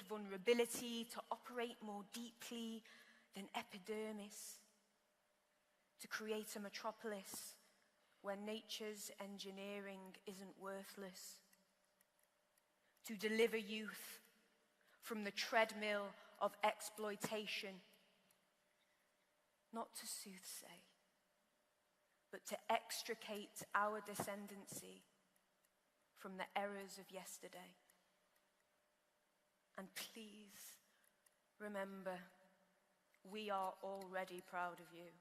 vulnerability to operate more deeply than epidermis, to create a metropolis where nature's engineering isn't worthless, to deliver youth from the treadmill of exploitation, not to soothsay, but to extricate our descendancy from the errors of yesterday. And please remember, we are already proud of you.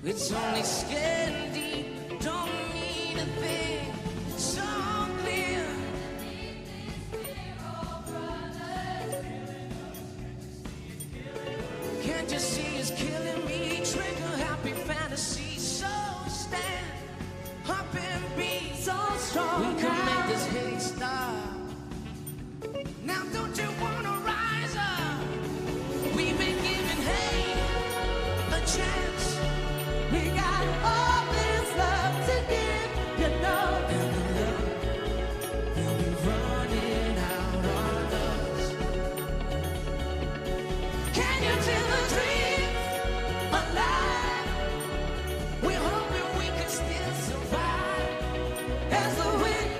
It's only skin deep, don't mean a thing, so clear. Can't you see it's killing me? Trigger happy fantasy, so stand up and be so strong. We can make this hate stop. Now don't you wanna rise up? We've been giving hate a chance. We got all this love to give, you know. And the love will be running out on us. Can you feel the dreams alive? We're hoping we can still survive as the wind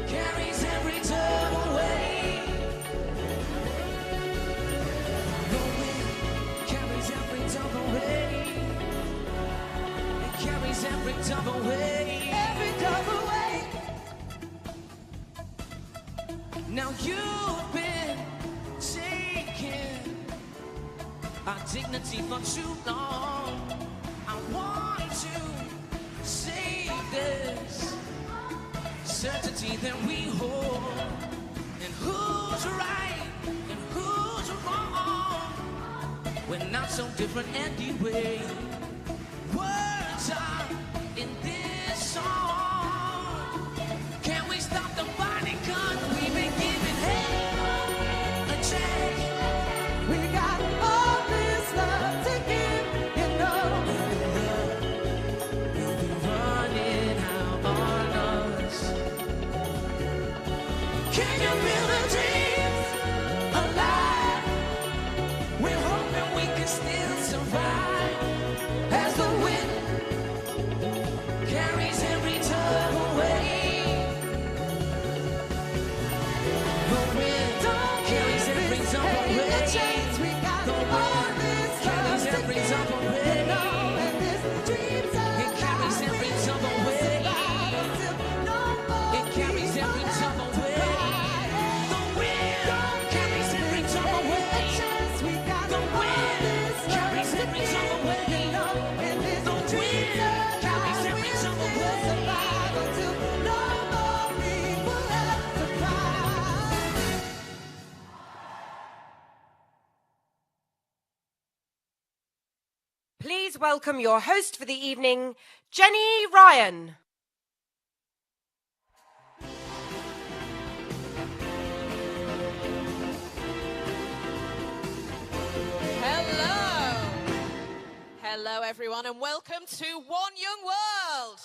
carries every dove away. The wind carries every dove away. Carries every dove away, every dove away. Now you've been taking our dignity for too long. I want to save this certainty that we hold, and who's right and who's wrong. We're not so different anyway. Words are in this song. Can we stop the fighting? 'Cause we've been giving hate a chance. We got all this love to give, you know. And the love will be running out on us. Can you feel the dreams alive? We're hoping we can still survive please welcome your host for the evening, Jenny Ryan. Hello. Hello, everyone, and welcome to One Young World.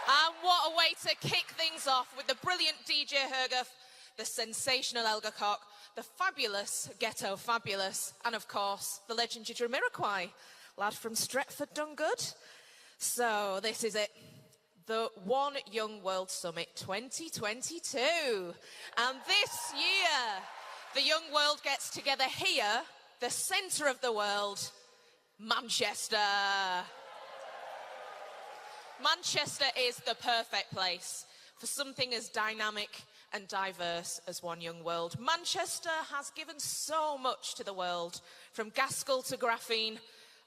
And what a way to kick things off with the brilliant DJ Hergoff, the sensational Elgar Koch, the fabulous Ghetto Fabulous, and of course, the legendary Jamiroquai, lad from Stretford done good. So this is it, the One Young World Summit 2022. And this year, the young world gets together here, the centre of the world, Manchester. Manchester is the perfect place for something as dynamic and diverse as One Young World. Manchester has given so much to the world, from Gaskell to graphene,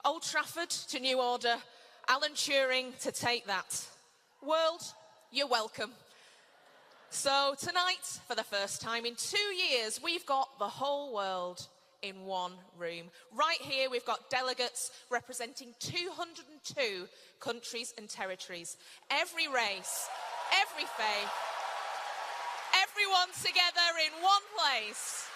Old Trafford to New Order, Alan Turing to Take That. World, you're welcome. So tonight, for the first time in 2 years, we've got the whole world in one room. Right here, we've got delegates representing 202 countries and territories. Every race, every faith, everyone together in one place.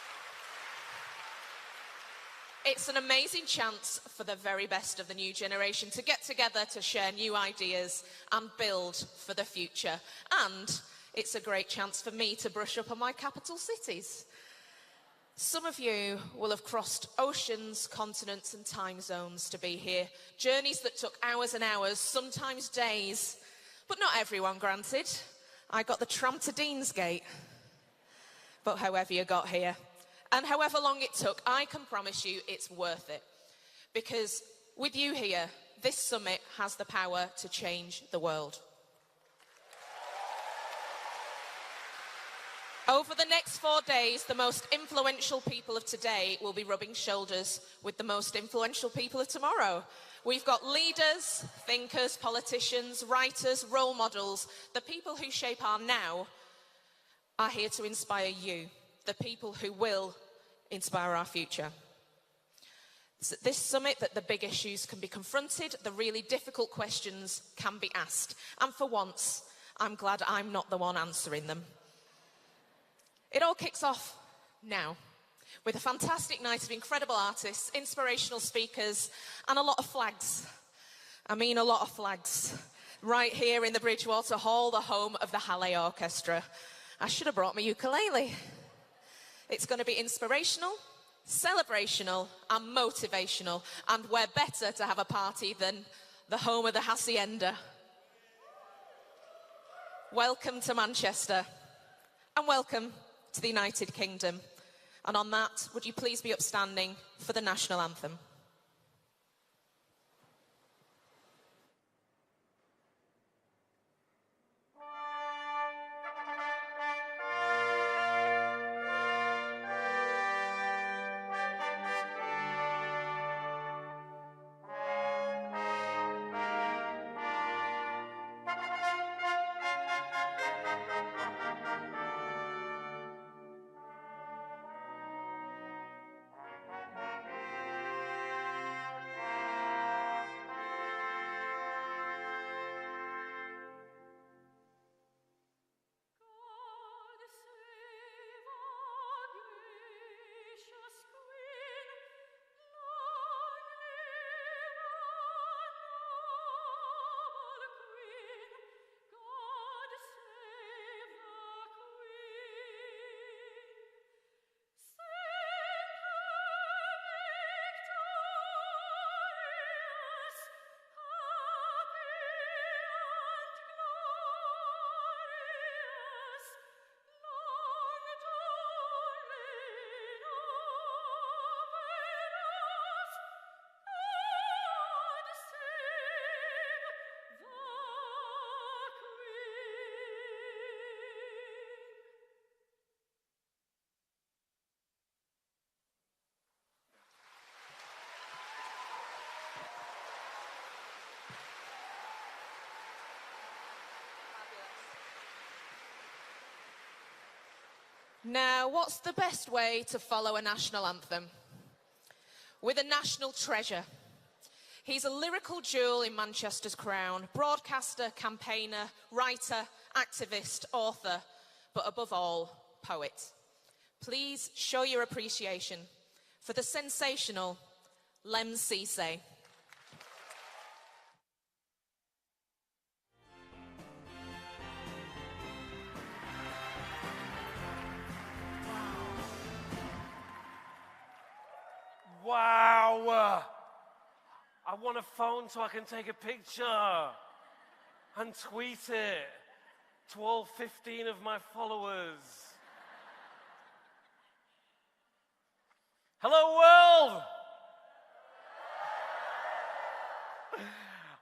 It's an amazing chance for the very best of the new generation to get together to share new ideas and build for the future. And it's a great chance for me to brush up on my capital cities. Some of you will have crossed oceans, continents and time zones to be here. Journeys that took hours and hours, sometimes days. But not everyone, granted. I got the tram to Deansgate. But however you got here, and however long it took, I can promise you it's worth it. Because with you here, this summit has the power to change the world. Over the next 4 days, the most influential people of today will be rubbing shoulders with the most influential people of tomorrow. We've got leaders, thinkers, politicians, writers, role models. The people who shape our now are here to inspire you, the people who will inspire our future. It's at this summit that the big issues can be confronted, the really difficult questions can be asked. And for once, I'm glad I'm not the one answering them. It all kicks off now with a fantastic night of incredible artists, inspirational speakers, and a lot of flags. I mean a lot of flags. Right here in the Bridgewater Hall, the home of the Halle Orchestra. I should have brought my ukulele. It's going to be inspirational, celebrational, and motivational. And where better to have a party than the home of the Hacienda. Welcome to Manchester, and welcome to the United Kingdom. And on that, would you please be upstanding for the national anthem? Now, what's the best way to follow a national anthem? with a national treasure. He's a lyrical jewel in Manchester's crown, broadcaster, campaigner, writer, activist, author, but above all, poet. Please show your appreciation for the sensational Lem Cisse. Wow! I want a phone so I can take a picture and tweet it to all 15 of my followers. Hello, world!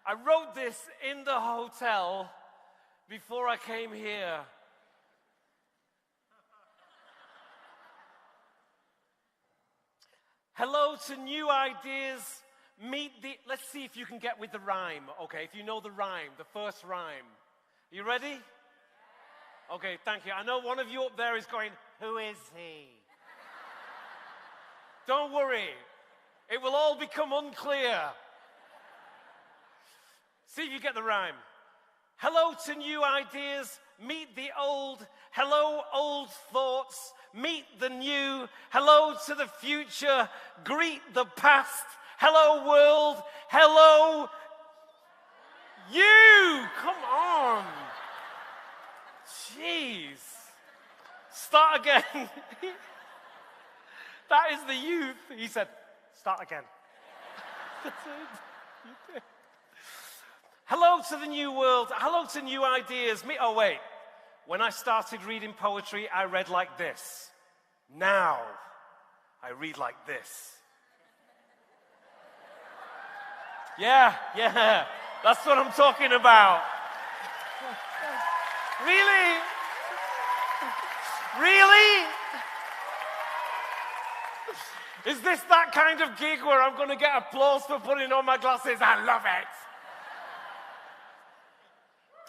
I wrote this in the hotel before I came here. Hello to new ideas. Meet the... Let's see if you can get with the rhyme, okay? If you know the rhyme, the first rhyme. You ready? Okay, thank you. I know one of you up there is going, who is he? Don't worry. It will all become unclear. See if you get the rhyme. Hello to new ideas. Meet the old. Hello, old thoughts. Meet the new. Hello to the future. Greet the past. Hello, world. Hello, you. Come on. Jeez. Start again. That is the youth. He said, start again. Hello to the new world. Hello to new ideas. Oh, wait. When I started reading poetry, I read like this. Now, I read like this. Yeah. That's what I'm talking about. Really? Really? Is this that kind of gig where I'm going to get applause for putting on my glasses? I love it.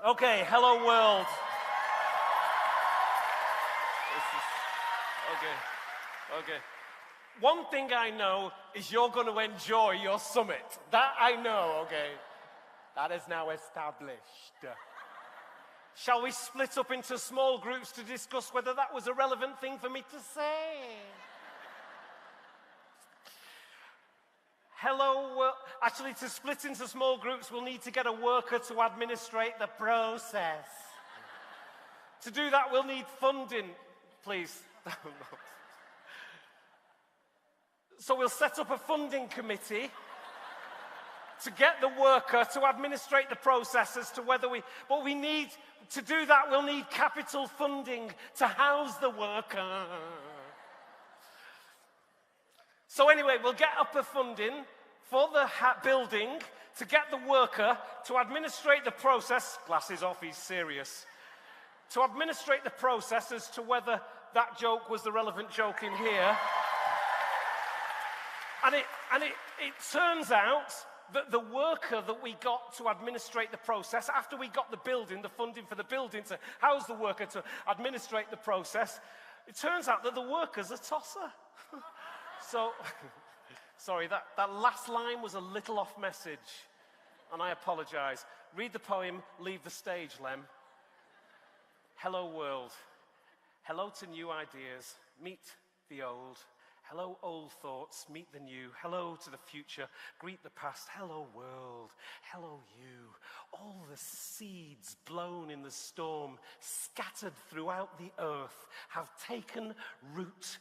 Okay, hello world. Okay. One thing I know is you're going to enjoy your summit. That I know, okay. That is now established. Shall we split up into small groups to discuss whether that was a relevant thing for me to say? Hello, actually, to split into small groups, we'll need to get a worker to administrate the process. To do that, we'll need funding, please. So we'll set up a funding committee to get the worker to administrate the process as to whether but we need, to do that, we'll need capital funding to house the worker. So anyway, we'll get up the funding for the building to get the worker to administrate the process. Glasses off, he's serious. To administrate the process as to whether that joke was the relevant joke in here. And it turns out that the worker that we got to administrate the process, after we got the building, the funding for the building to house the worker to administrate the process, it turns out that the worker's a tosser. So, sorry, that last line was a little off message, and I apologize. Read the poem, leave the stage, Lem. Hello, world. Hello to new ideas. Meet the old. Hello, old thoughts. Meet the new. Hello to the future. Greet the past. Hello, world. Hello, you. All the seeds blown in the storm, scattered throughout the earth, have taken root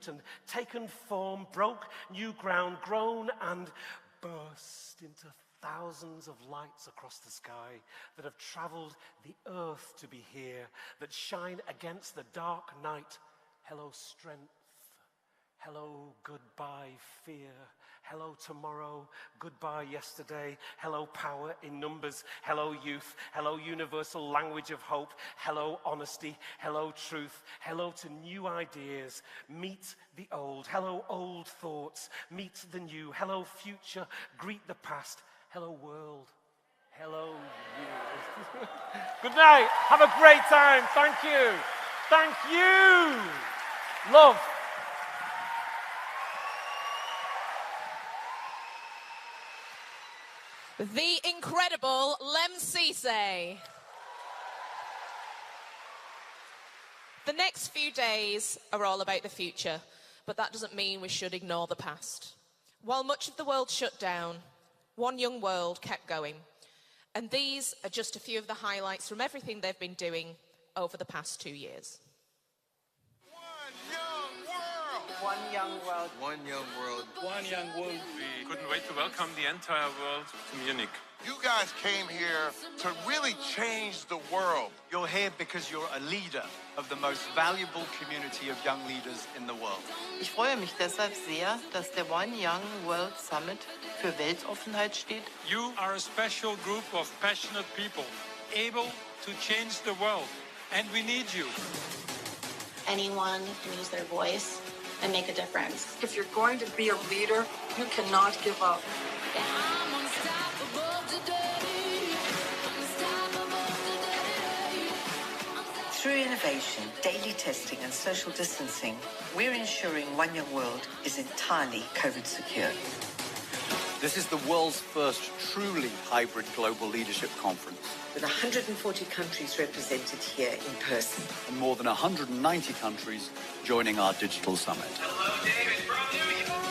and taken form, broke new ground, grown and burst into thousands of lights across the sky that have traveled the earth to be here, that shine against the dark night. Hello, strength. Hello, goodbye, fear. Hello, tomorrow. Goodbye, yesterday. Hello, power in numbers. Hello, youth. Hello, universal language of hope. Hello, honesty. Hello, truth. Hello to new ideas. Meet the old. Hello, old thoughts. Meet the new. Hello, future. Greet the past. Hello, world. Hello, you. Good night. Have a great time. Thank you. Thank you. Love. The incredible Lem Cisse. The next few days are all about the future, but that doesn't mean we should ignore the past. While much of the world shut down, One Young World kept going. And these are just a few of the highlights from everything they've been doing over the past 2 years. One young world. One young world. One young world. We couldn't wait to welcome the entire world to Munich. You guys came here to really change the world. You're here because you're a leader of the most valuable community of young leaders in the world. Ich freue mich deshalb sehr, dass der One Young World Summit für Weltoffenheit steht. You are a special group of passionate people, able to change the world, and we need you. Anyone can use their voice and make a difference. If you're going to be a leader, you cannot give up. Through innovation, daily testing and social distancing, we're ensuring One Young World is entirely COVID secure. This is the world's first truly hybrid global leadership conference. With 140 countries represented here in person. And more than 190 countries joining our digital summit. Hello, David from New York.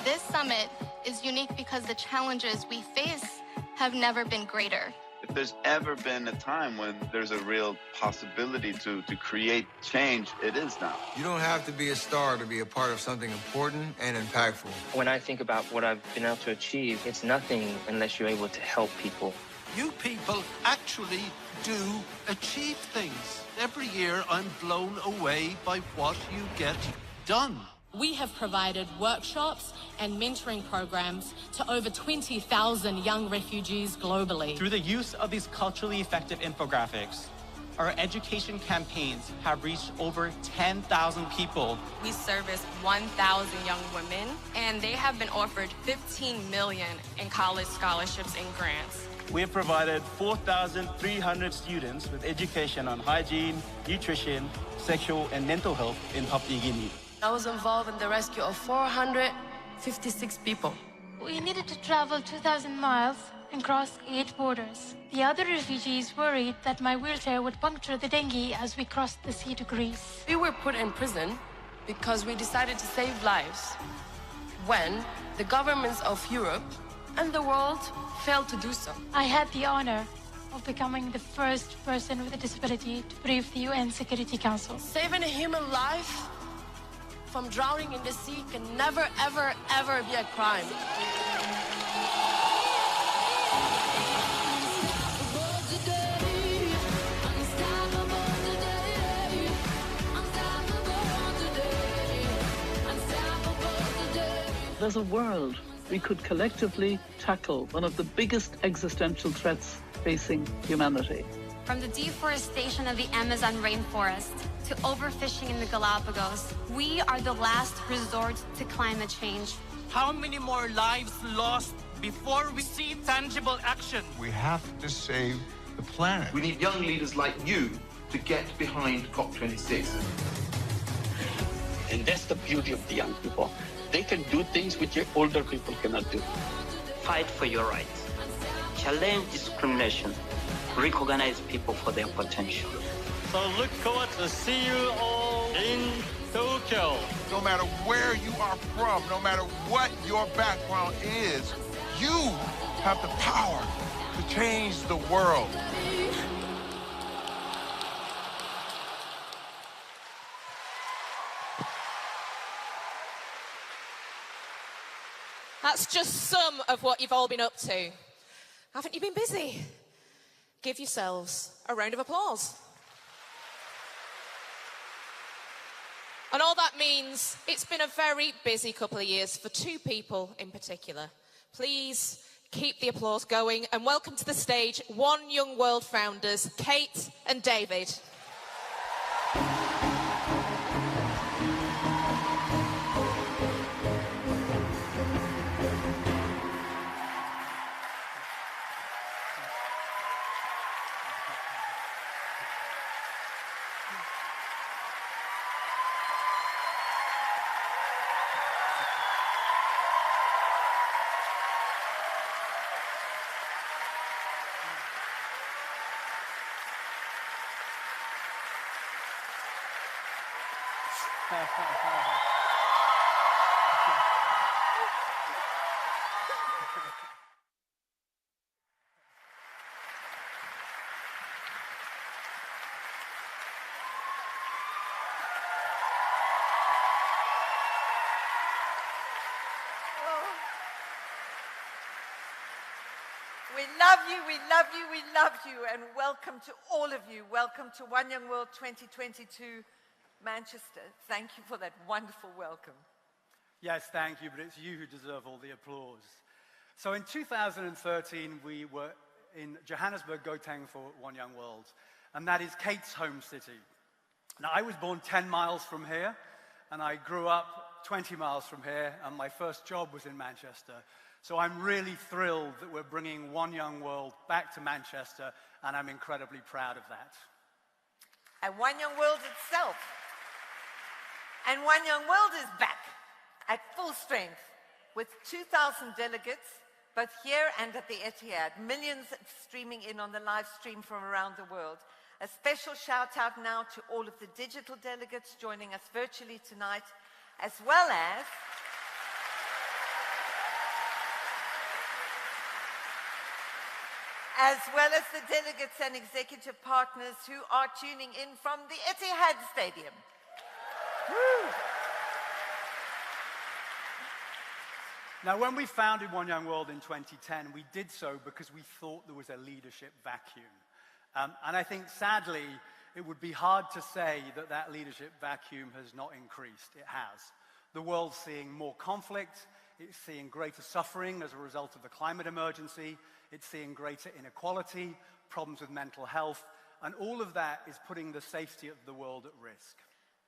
This summit is unique because the challenges we face have never been greater. If there's ever been a time when there's a real possibility to create change, it is now. You don't have to be a star to be a part of something important and impactful. When I think about what I've been able to achieve, it's nothing unless you're able to help people. You people actually do achieve things. Every year I'm blown away by what you get done. We have provided workshops and mentoring programs to over 20,000 young refugees globally. Through the use of these culturally effective infographics, our education campaigns have reached over 10,000 people. We service 1,000 young women, and they have been offered $15 million in college scholarships and grants. We have provided 4,300 students with education on hygiene, nutrition, sexual and mental health in Papua New Guinea. I was involved in the rescue of 456 people. We needed to travel 2,000 miles and cross 8 borders. The other refugees worried that my wheelchair would puncture the dinghy as we crossed the sea to Greece. We were put in prison because we decided to save lives when the governments of Europe and the world failed to do so. I had the honor of becoming the first person with a disability to brief the UN Security Council. Saving a human life from drowning in the sea can never, ever, ever be a crime. There's a world we could collectively tackle one of the biggest existential threats facing humanity. From the deforestation of the Amazon rainforest to overfishing in the Galapagos, we are the last resort to climate change. How many more lives lost before we see tangible action? We have to save the planet. We need young leaders like you to get behind COP26. And that's the beauty of the young people. They can do things which older people cannot do. Fight for your rights. Challenge discrimination. Recognize people for their potential. So look forward to see you all in Tokyo. No matter where you are from, no matter what your background is, you have the power to change the world. That's just some of what you've all been up to. Haven't you been busy? Give yourselves a round of applause. And all that means it's been a very busy couple of years for two people in particular. Please keep the applause going and welcome to the stage One Young World founders, Kate and David. We love you, we love you, we love you, and welcome to all of you. Welcome to One Young World 2022 Manchester. Thank you for that wonderful welcome. Yes, thank you, but it's you who deserve all the applause. So in 2013, we were in Johannesburg, Gauteng for One Young World, and that is Kate's home city. Now, I was born 10 miles from here, and I grew up 20 miles from here, and my first job was in Manchester. So I'm really thrilled that we're bringing One Young World back to Manchester, and I'm incredibly proud of that. And One Young World itself. And One Young World is back at full strength with 2,000 delegates, both here and at the Etihad. Millions streaming in on the live stream from around the world. A special shout out now to all of the digital delegates joining us virtually tonight, as well as the delegates and executive partners who are tuning in from the Etihad Stadium. Woo. Now, when we founded One Young World in 2010, we did so because we thought there was a leadership vacuum. And I think, sadly, it would be hard to say that that leadership vacuum has not increased. It has. The world's seeing more conflict. It's seeing greater suffering as a result of the climate emergency. It's seeing greater inequality, problems with mental health, and all of that is putting the safety of the world at risk.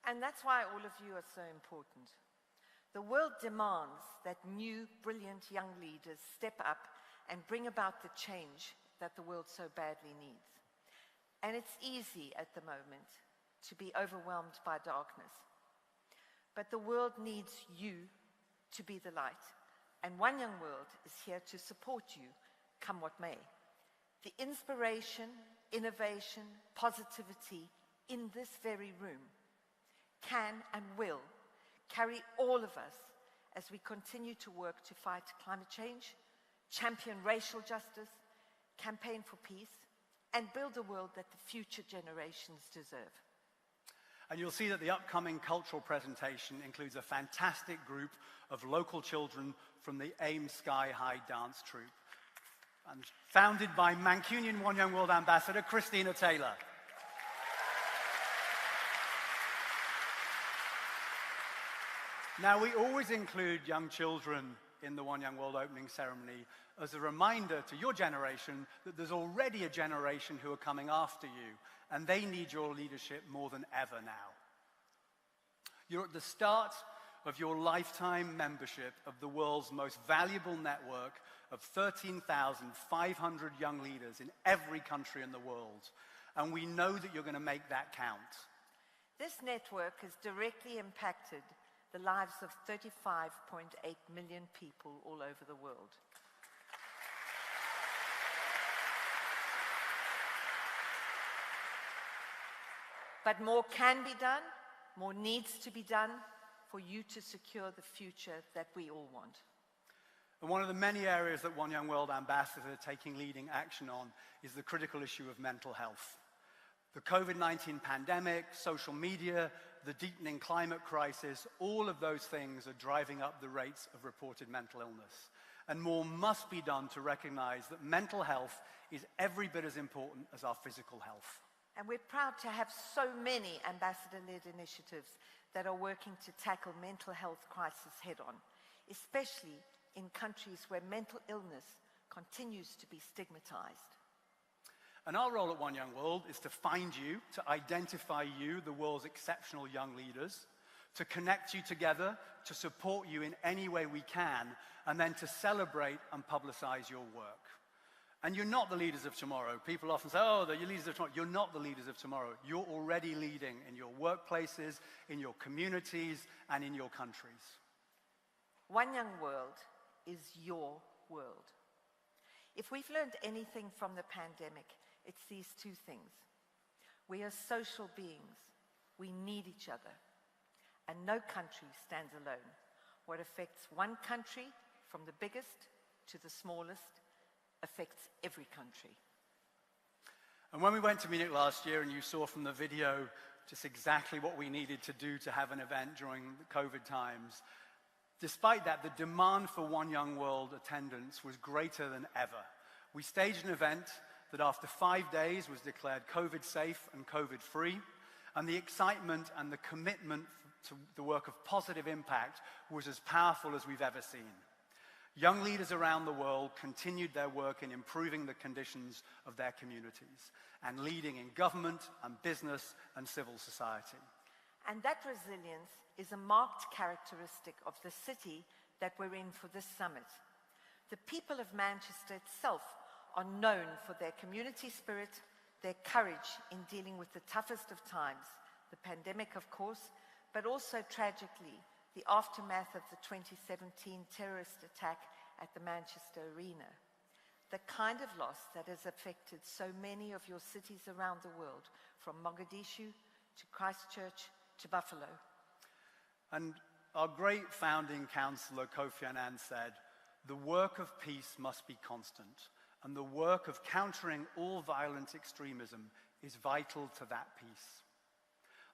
And that's why all of you are so important. The world demands that new, brilliant young leaders step up and bring about the change that the world so badly needs. And it's easy at the moment to be overwhelmed by darkness. But the world needs you to be the light. And One Young World is here to support you, come what may. The inspiration, innovation, positivity in this very room can and will carry all of us as we continue to work to fight climate change, champion racial justice, campaign for peace, and build a world that the future generations deserve. And you'll see that the upcoming cultural presentation includes a fantastic group of local children from the AIM Sky High dance troupe, and founded by Mancunian One Young World Ambassador Christina Taylor. Now, we always include young children in the One Young World opening ceremony as a reminder to your generation that there's already a generation who are coming after you, and they need your leadership more than ever now. You're at the start of your lifetime membership of the world's most valuable network of 13,500 young leaders in every country in the world, and we know that you're going to make that count. This network has directly impacted the lives of 35.8 million people all over the world. But more can be done, more needs to be done for you to secure the future that we all want. And one of the many areas that One Young World ambassadors are taking leading action on is the critical issue of mental health. The COVID-19 pandemic, social media, the deepening climate crisis, all of those things are driving up the rates of reported mental illness. And more must be done to recognize that mental health is every bit as important as our physical health. And we're proud to have so many ambassador-led initiatives that are working to tackle mental health crisis head-on, especially in countries where mental illness continues to be stigmatized. And our role at One Young World is to find you, to identify you, the world's exceptional young leaders, to connect you together, to support you in any way we can, and then to celebrate and publicize your work. And you're not the leaders of tomorrow. People often say, oh, they're your leaders of tomorrow. You're not the leaders of tomorrow. You're already leading in your workplaces, in your communities, and in your countries. One Young World is your world. If we've learned anything from the pandemic, it's these two things. We are social beings. We need each other. And no country stands alone. What affects one country, from the biggest to the smallest, affects every country. And when we went to Munich last year, and you saw from the video just exactly what we needed to do to have an event during the COVID times, despite that, the demand for One Young World attendance was greater than ever. We staged an event that after 5 days was declared COVID safe and COVID free, and the excitement and the commitment to the work of positive impact was as powerful as we've ever seen. Young leaders around the world continued their work in improving the conditions of their communities and leading in government and business and civil society. And that resilience is a marked characteristic of the city that we're in for this summit. The people of Manchester itself are known for their community spirit, their courage in dealing with the toughest of times, the pandemic, of course, but also tragically, the aftermath of the 2017 terrorist attack at the Manchester Arena. The kind of loss that has affected so many of your cities around the world, from Mogadishu to Christchurch to Buffalo. And our great founding councillor Kofi Annan said, "The work of peace must be constant, and the work of countering all violent extremism is vital to that peace."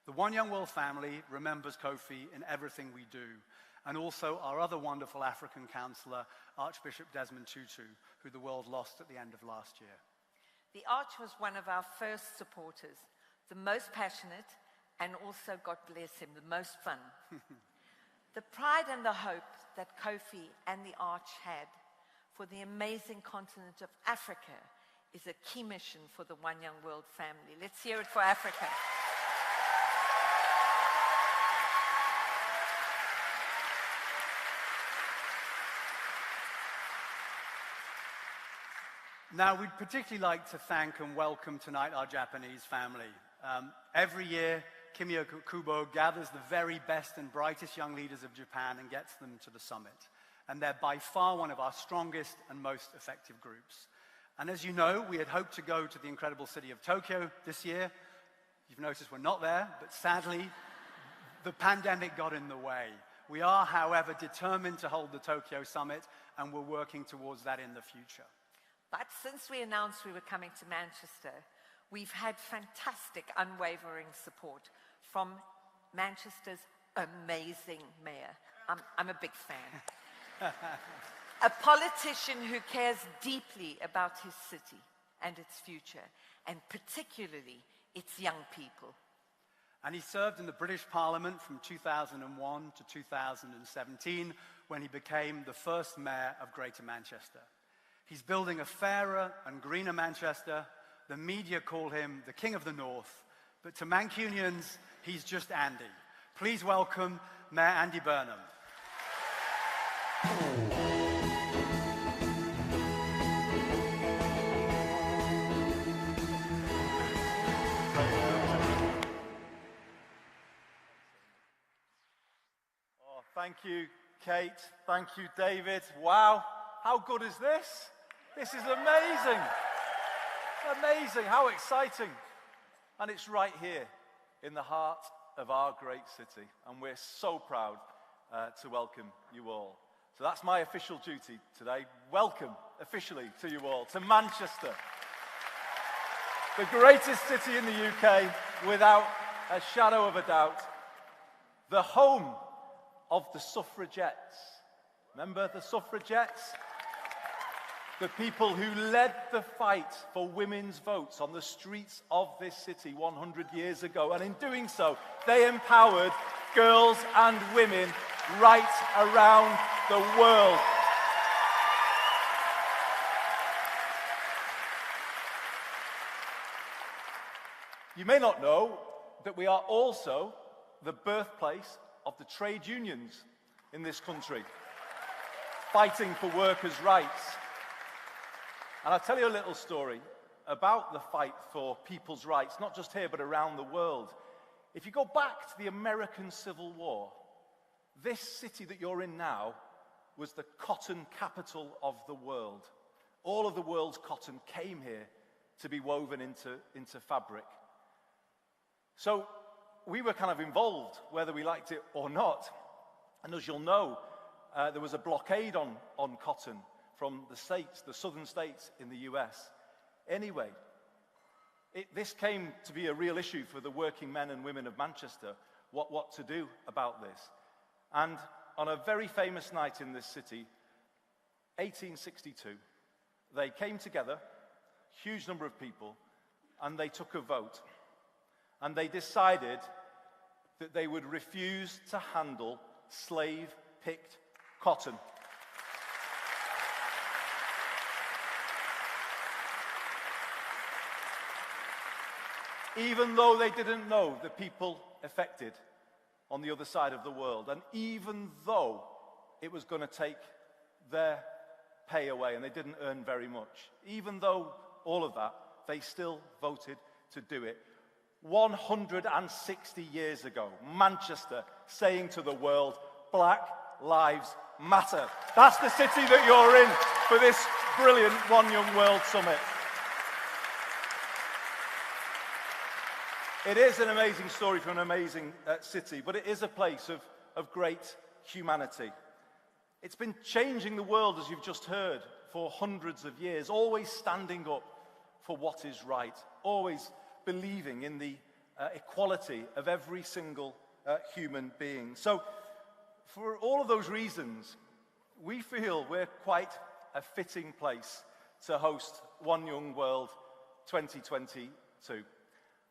The One Young World family remembers Kofi in everything we do, and also our other wonderful African councillor, Archbishop Desmond Tutu, who the world lost at the end of last year. The Arch was one of our first supporters, the most passionate, and also, God bless him, the most fun. The pride and the hope that Kofi and the Arch had for the amazing continent of Africa is a key mission for the One Young World family. Let's hear it for Africa. Now, we'd particularly like to thank and welcome tonight our Japanese family. Every year, Kimio Kubo gathers the very best and brightest young leaders of Japan and gets them to the summit. And they're by far one of our strongest and most effective groups. And as you know, we had hoped to go to the incredible city of Tokyo this year. You've noticed we're not there, but sadly, the pandemic got in the way. We are, however, determined to hold the Tokyo summit, and we're working towards that in the future. But since we announced we were coming to Manchester, we've had fantastic, unwavering support from Manchester's amazing mayor. I'm a big fan. A politician who cares deeply about his city and its future, and particularly its young people. And he served in the British Parliament from 2001 to 2017, when he became the first mayor of Greater Manchester. He's building a fairer and greener Manchester. The media call him the King of the North, but to Mancunians, he's just Andy. Please welcome Mayor Andy Burnham. Oh, thank you, Kate. Thank you, David. Wow, how good is this? This is amazing. Amazing, how exciting. And it's right here in the heart of our great city. And we're so proud to welcome you all. So that's my official duty today. Welcome officially to you all to Manchester. The greatest city in the UK, without a shadow of a doubt. The home of the suffragettes. Remember the suffragettes? The people who led the fight for women's votes on the streets of this city 100 years ago. And in doing so, they empowered girls and women right around the world. You may not know that we are also the birthplace of the trade unions in this country, fighting for workers' rights. And I'll tell you a little story about the fight for people's rights, not just here, but around the world. If you go back to the American Civil War, this city that you're in now was the cotton capital of the world. All of the world's cotton came here to be woven into fabric. So we were kind of involved, whether we liked it or not. And as you'll know, there was a blockade on cotton from the states, the southern states in the US. Anyway, this came to be a real issue for the working men and women of Manchester, what to do about this. And on a very famous night in this city, 1862, they came together, huge number of people, and they took a vote. And they decided that they would refuse to handle slave-picked cotton. Even though they didn't know the people affected on the other side of the world, and even though it was going to take their pay away and they didn't earn very much, even though all of that, they still voted to do it. 160 years ago, Manchester saying to the world, Black Lives Matter. That's the city that you're in for this brilliant One Young World Summit. It is an amazing story from an amazing city, but it is a place of great humanity. It's been changing the world, as you've just heard, for hundreds of years, always standing up for what is right, always believing in the equality of every single human being. So, for all of those reasons, we feel we're quite a fitting place to host One Young World 2022.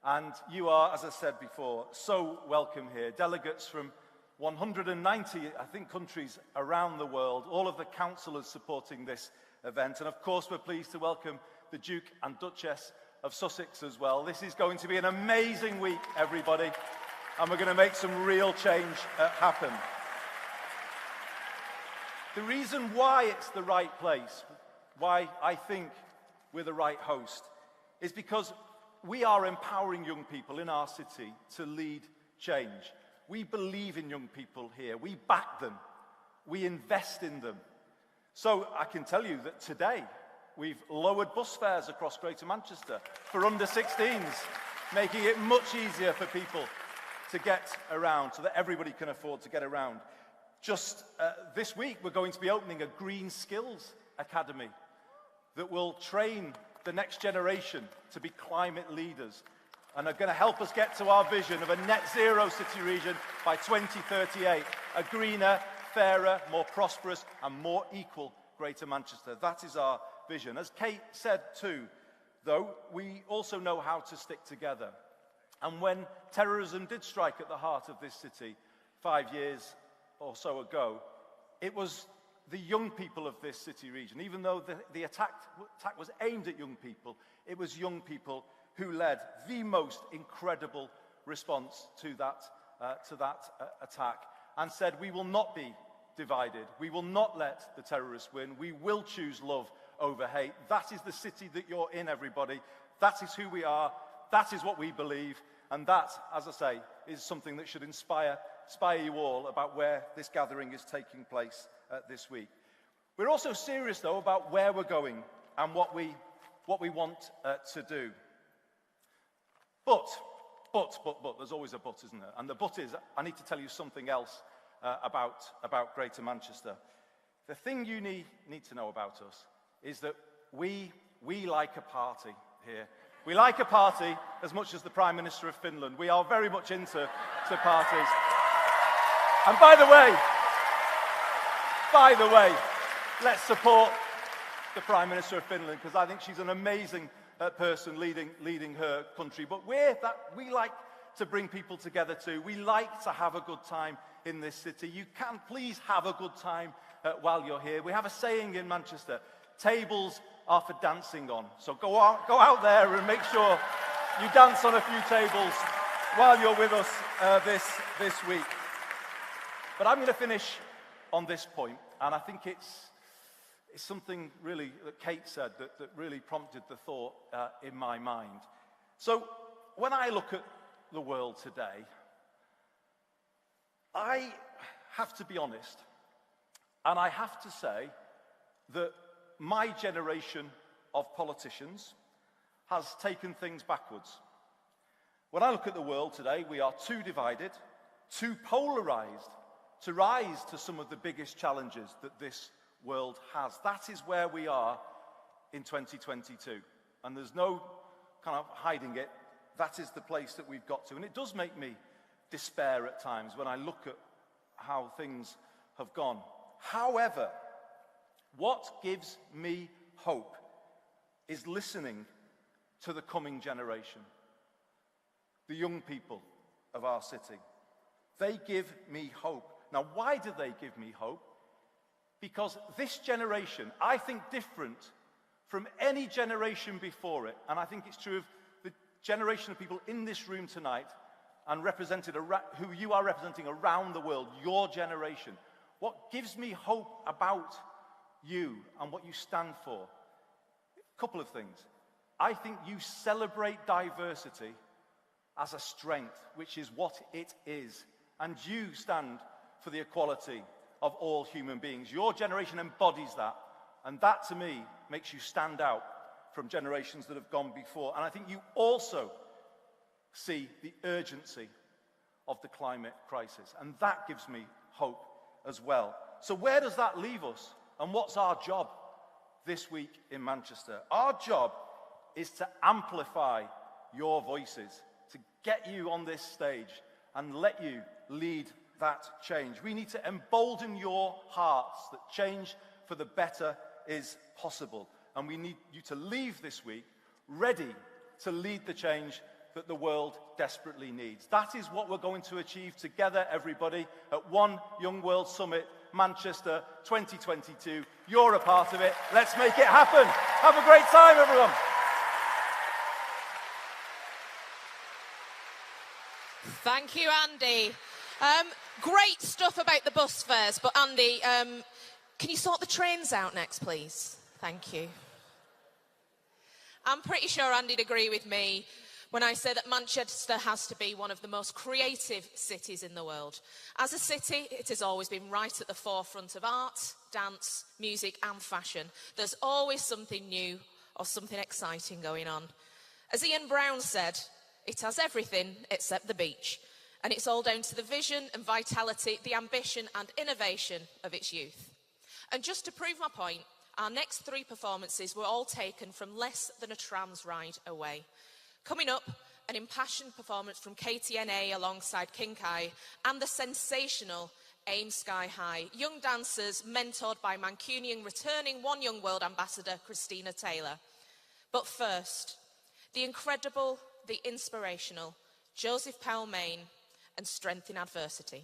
And you are, as I said before, so welcome here. Delegates from 190, I think, countries around the world, all of the councillors supporting this event. And of course, we're pleased to welcome the Duke and Duchess of Sussex as well. This is going to be an amazing week, everybody, and we're going to make some real change happen. The reason why it's the right place, why I think we're the right host, is because we are empowering young people in our city to lead change. We believe in young people here. We back them. We invest in them. So I can tell you that today we've lowered bus fares across Greater Manchester for under 16s, making it much easier for people to get around so that everybody can afford to get around. Just this week, we're going to be opening a Green Skills Academy that will train the next generation to be climate leaders and are going to help us get to our vision of a net zero city region by 2038, a greener, fairer, more prosperous and more equal Greater Manchester. That is our vision. As Kate said too, though, we also know how to stick together. And when terrorism did strike at the heart of this city 5 years or so ago, it was the young people of this city region. Even though the attack was aimed at young people, it was young people who led the most incredible response to that attack and said, we will not be divided. We will not let the terrorists win. We will choose love over hate. That is the city that you're in, everybody. That is who we are. That is what we believe. And that, as I say, is something that should inspire you all about where this gathering is taking place this week. We're also serious, though, about where we're going and what we want to do. But, there's always a but, isn't there? And the but is, I need to tell you something else about Greater Manchester. The thing you need to know about us is that we like a party here. We like a party as much as the Prime Minister of Finland. We are very much into parties. And by the way, let's support the Prime Minister of Finland, because I think she's an amazing person leading her country. But we like to bring people together too. We like to have a good time in this city. You can please have a good time while you're here. We have a saying in Manchester, tables are for dancing on. So go out there and make sure you dance on a few tables while you're with us this week. But I'm going to finish on this point, and I think it's something really that Kate said that really prompted the thought in my mind. So when I look at the world today, I have to be honest, and I have to say that my generation of politicians has taken things backwards. When I look at the world today, we are too divided, too polarized to rise to some of the biggest challenges that this world has. That is where we are in 2022. And there's no kind of hiding it. That is the place that we've got to. And it does make me despair at times when I look at how things have gone. However, what gives me hope is listening to the coming generation, the young people of our city. They give me hope. Now, why do they give me hope? Because this generation, I think different from any generation before it, and I think it's true of the generation of people in this room tonight and represented who you are representing around the world, your generation. What gives me hope about you and what you stand for? A couple of things. I think you celebrate diversity as a strength, which is what it is. And you stand for the equality of all human beings. Your generation embodies that. And that, to me, makes you stand out from generations that have gone before. And I think you also see the urgency of the climate crisis. And that gives me hope as well. So where does that leave us? And what's our job this week in Manchester? Our job is to amplify your voices, to get you on this stage and let you lead that change. We need to embolden your hearts that change for the better is possible. And we need you to leave this week ready to lead the change that the world desperately needs. That is what we're going to achieve together, everybody, at One Young World Summit, Manchester 2022. You're a part of it. Let's make it happen. Have a great time, everyone. Thank you, Andy. Great stuff about the bus fares, but Andy, can you sort the trains out next, please? Thank you. I'm pretty sure Andy'd agree with me when I say that Manchester has to be one of the most creative cities in the world. As a city, it has always been right at the forefront of art, dance, music and fashion. There's always something new or something exciting going on. As Ian Brown said, it has everything except the beach. And it's all down to the vision and vitality, the ambition and innovation of its youth. And just to prove my point, our next 3 performances were all taken from less than a tram's ride away. Coming up, an impassioned performance from KTNA alongside Kinkai and the sensational Aim Sky High, young dancers mentored by Mancunian returning One Young World ambassador Christina Taylor. But first, the incredible, the inspirational Joseph Powell-Main and Strength in Adversity.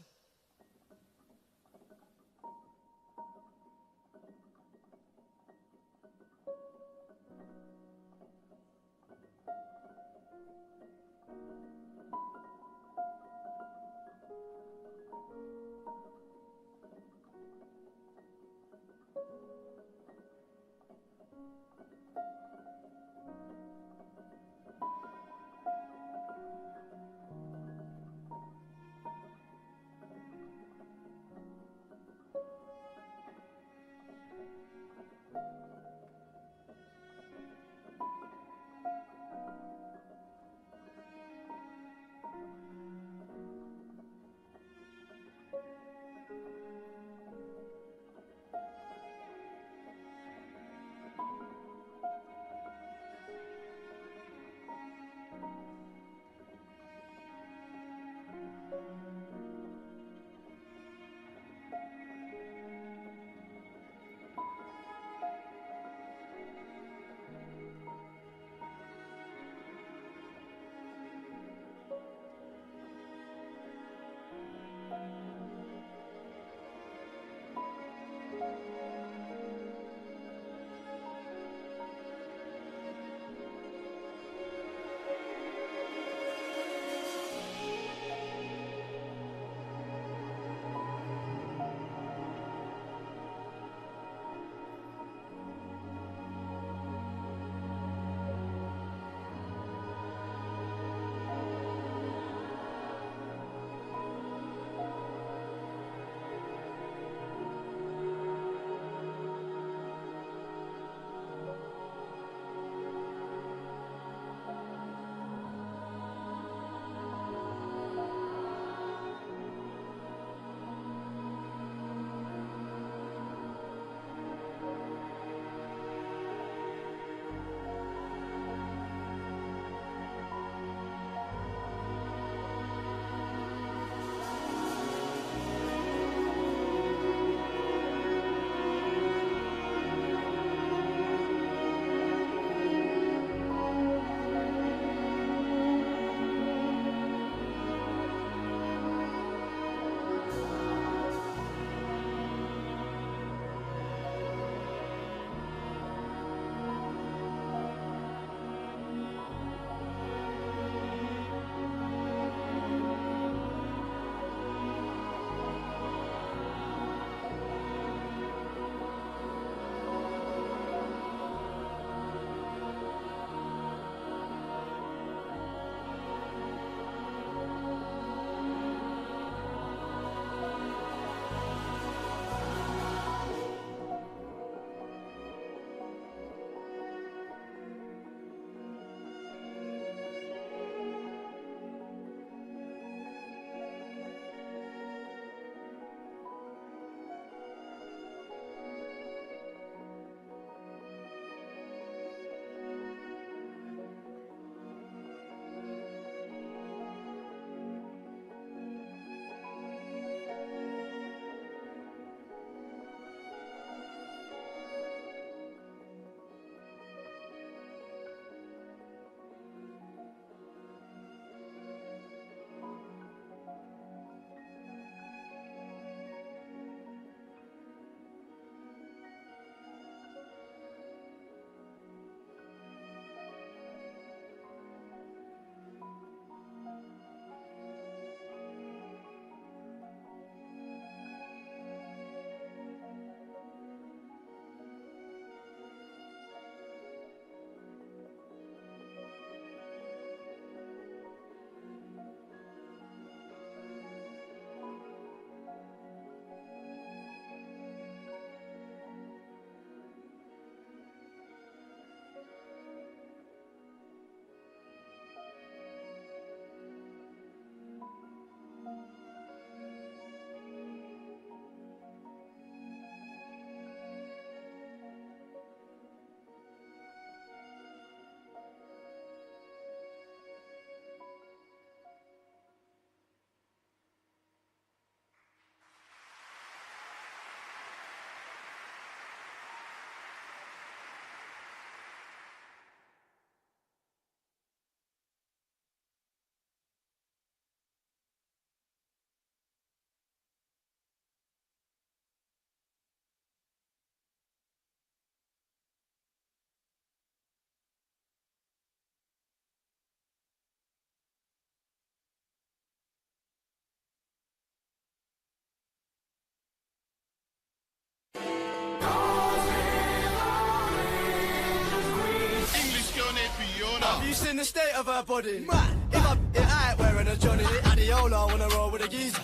seen the state of her body? Man, if I ain't wearing a Johnny, Adiola wanna roll with a geezer.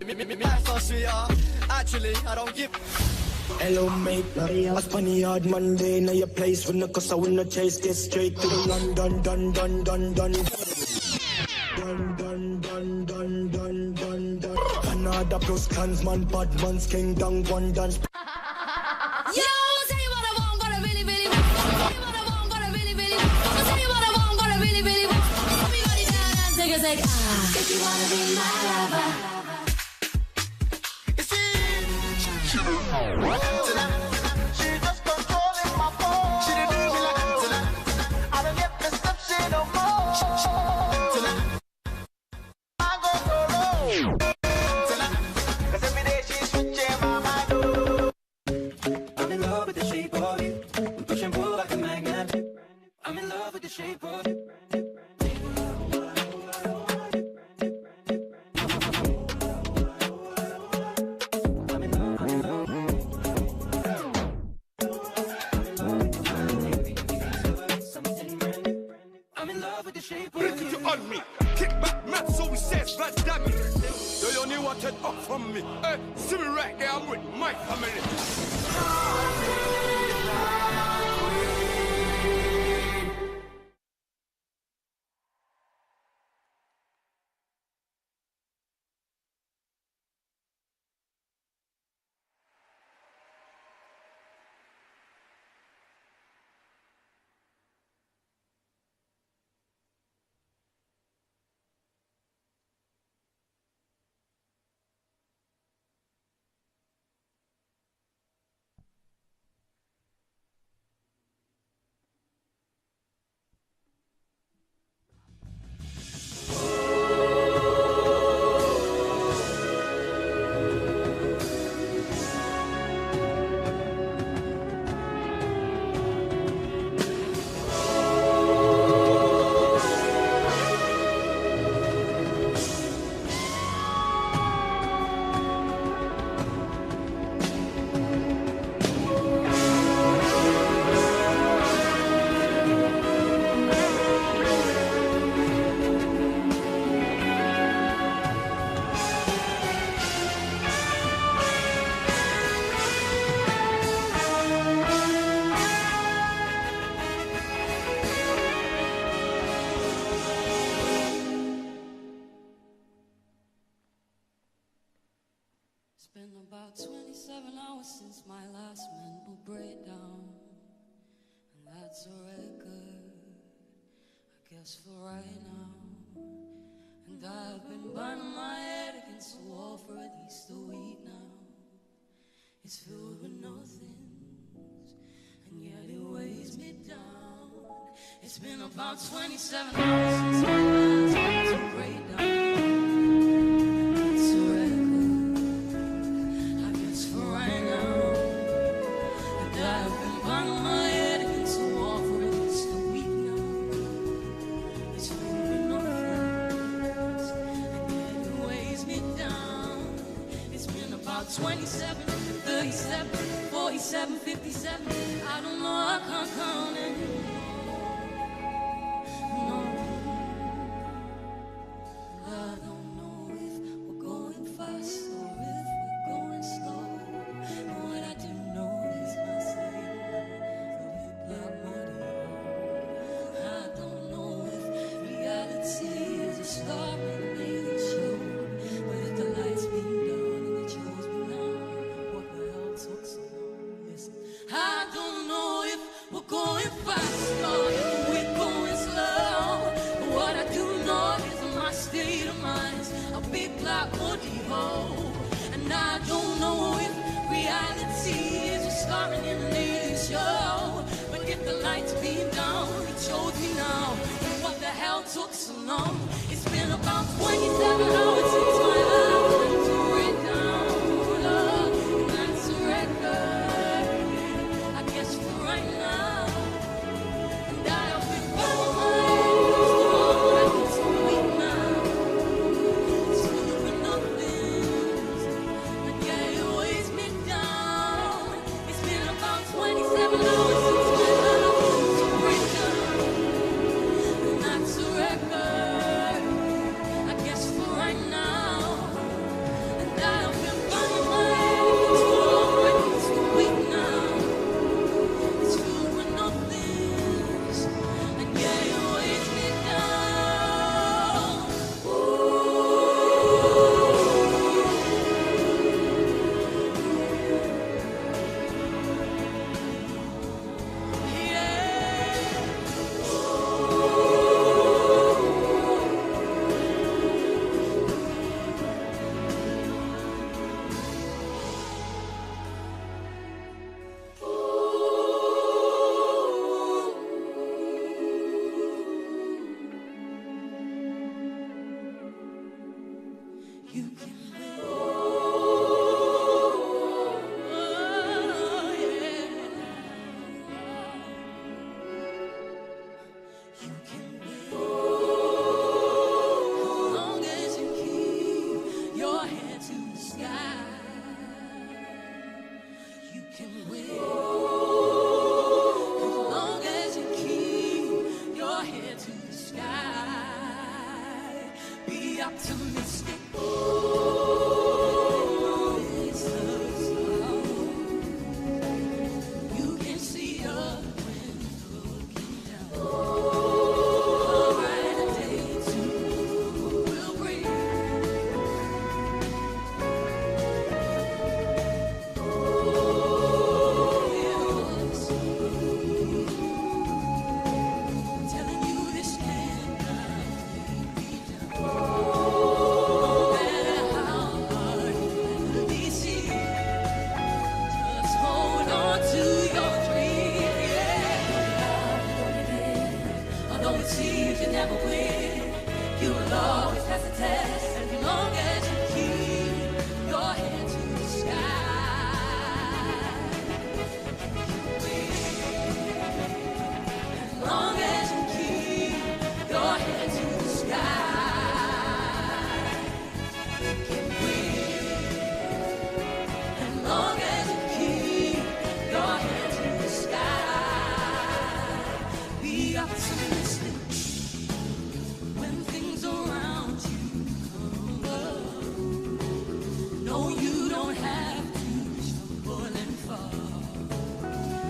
That's our sweetheart. Actually, I don't give. Hello mate, a funny hard Monday. Now your place when the cause I wanna chase. Get straight to the London, dun dun dun dun. Dun dun dun dun dun dun dun. Canada plus clansman, bad man's king, down one dance. Yo, tell you what I want, what I really, really want. Tell you what I want, what I really, really want. I'll tell you what I want, what I really, really want. Everybody down and take a sec. If you wanna be my lover. I'm in love with the shape of you. Push and pull like a magnet. I'm in love with the shape of you. On me, kick back, man, so we says, blood damage. You only wanted up from me. Hey, see me right there, I'm with my family. It's been about 27 hours since my last mental breakdown, and that's a record, I guess, for right now. And I've been banging my head against the wall for at least a week now. It's filled with nothings, and yet it weighs me down. It's been about 27 hours since my last mental breakdown. About 27, 37, 47, 57. I don't know, I can't count anymore. No. I don't know if we're going fast or if we're going slow. But what I do know is my saying black money. I don't know if reality is a star in a daily show. But if the lights beam down and it shows me now, what the hell took so long? Listen, I don't know if we're going fast or if we're going slow. But what I do know is my state of mind's a big black muddy hole. And I don't know if reality is a starring in a daily show. But if the lights beam down, it shows me now what the hell took so long. It's been about 27 hours since my last mental breakdown. And that's a record, I guess, for right now. And I have been banging my head against the wall for at least a week now. It's filled with nothings, and yeah, it weighs me down. It's been about 27 hours since my last mental breakdown. And sky. You can win as long as you keep your head to the sky. Be optimistic. It's so slow. You can see up when you're looking down. A brighter day too will bring. Telling you this cannot be done. No matter how hard you be seen, just hold on to your dream. Yeah. Although it seems you never win, you will always pass the test as long as you keep your head to the sky. As long as you keep your head to the sky, you can win. As long as you keep your head to the sky, be optimistic when things around you crumble. No, you don't have to stumble and fall.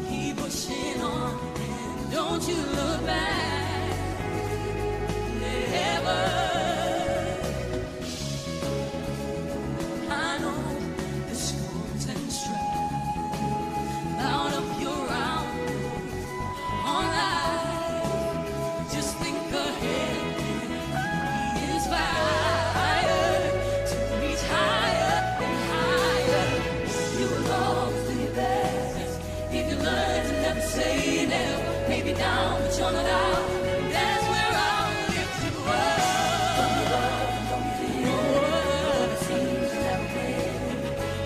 Keep pushing on and don't you look back. Never. I know the storms and strife cloud up your outlook on life. Just think ahead and be inspired to reach higher and higher. You will always do your best if you learn to never say never. Maybe down, but you're not out. That's where I'll lift you up.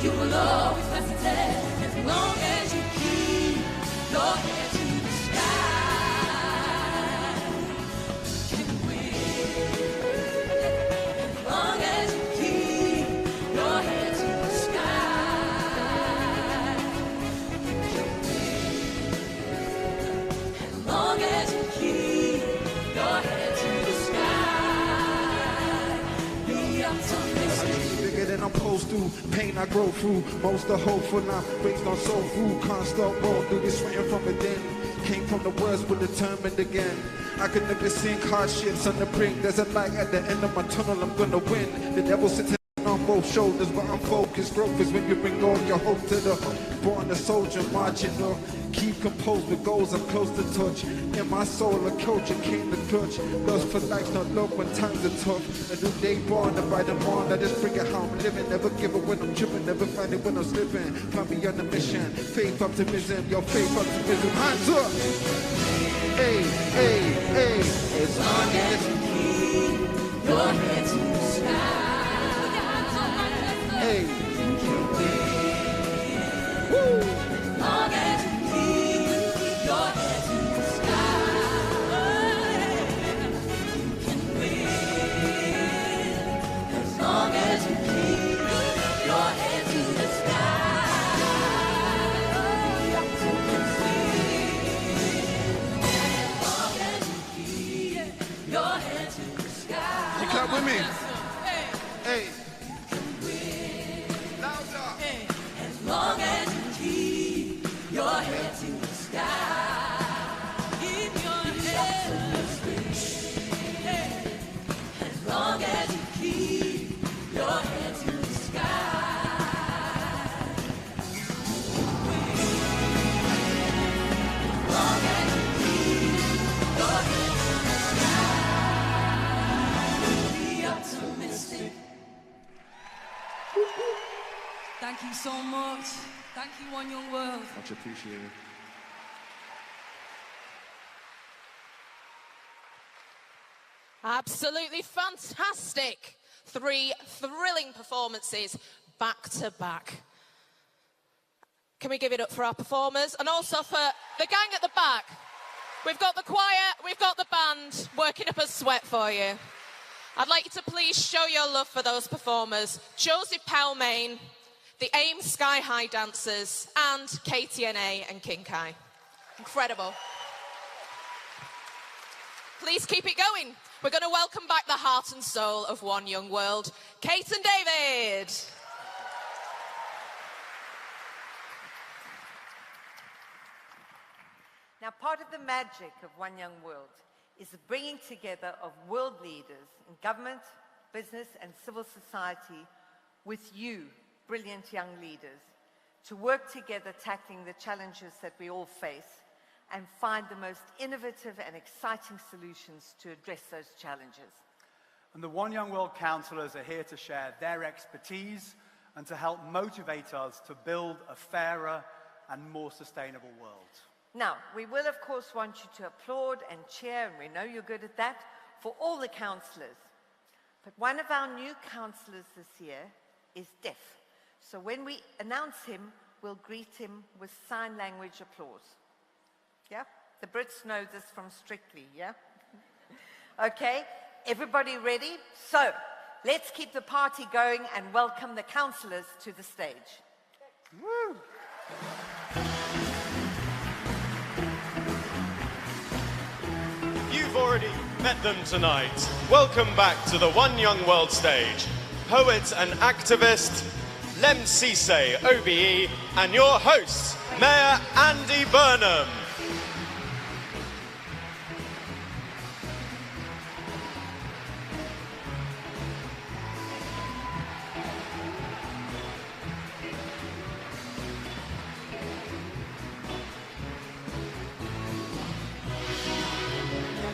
You will always pass the test as long as you keep your head to the sky. You can win as long as you keep your head to the sky. You can win as long as you keep your head to the sky. Be optimistic. Bigger than I'm supposed to, pain I grow through. Most are hopeful, I'm raised on soul food. Can't stop, won't do this written from within. Came from the worst, but determined again. I could never sink hardships on the brink. There's a light at the end of my tunnel, I'm gonna win. The devil sitting on both shoulders, but I'm focused. Growth is when you bring all your hope to the born a soldier, marching up. Keep composed with goals I'm close to touch. In my soul, a culture came to clutch. Lust for life, not love when times are tough. A new day born, and by the morn, I just bring it how I'm living. Never give up when I'm tripping, never find it when I'm slipping. Find me on the mission, faith, optimism, your faith, optimism. Hands up! Hey, hey, hey. As long as you keep your head to the sky. Hey. You can win. Woo. As long as you keep your head to the sky. You can win. As long as you keep your head to the sky. You can win. As long as you keep your head to the sky. You clap with me. Hey. As long as you keep your head to the sky. Keep your head as long as you keep your head to the sky. As long as you keep your head to the sky. Be optimistic. Thank you so much. Thank you, One Young World. Much appreciated. Absolutely fantastic. 3 thrilling performances back to back. Can we give it up for our performers and also for the gang at the back? We've got the choir, we've got the band working up a sweat for you. I'd like you to please show your love for those performers, Josie Powmain, the AIM Sky High Dancers, and KTNA and Kinkai. Incredible. Please keep it going. We're going to welcome back the heart and soul of One Young World, Kate and David. Now, part of the magic of One Young World is the bringing together of world leaders in government, business, and civil society with you, brilliant young leaders, to work together tackling the challenges that we all face and find the most innovative and exciting solutions to address those challenges. And the One Young World counsellors are here to share their expertise and to help motivate us to build a fairer and more sustainable world. Now, we will of course want you to applaud and cheer, and we know you're good at that, for all the counsellors. But one of our new counsellors this year is deaf. So when we announce him, we'll greet him with sign language applause. Yeah? The Brits know this from Strictly, yeah? Okay, everybody ready? So, let's keep the party going and welcome the counsellors to the stage. Woo! You've already met them tonight. Welcome back to the One Young World stage. Poet and activist, Lem Cisse, OBE, and your host, Mayor Andy Burnham.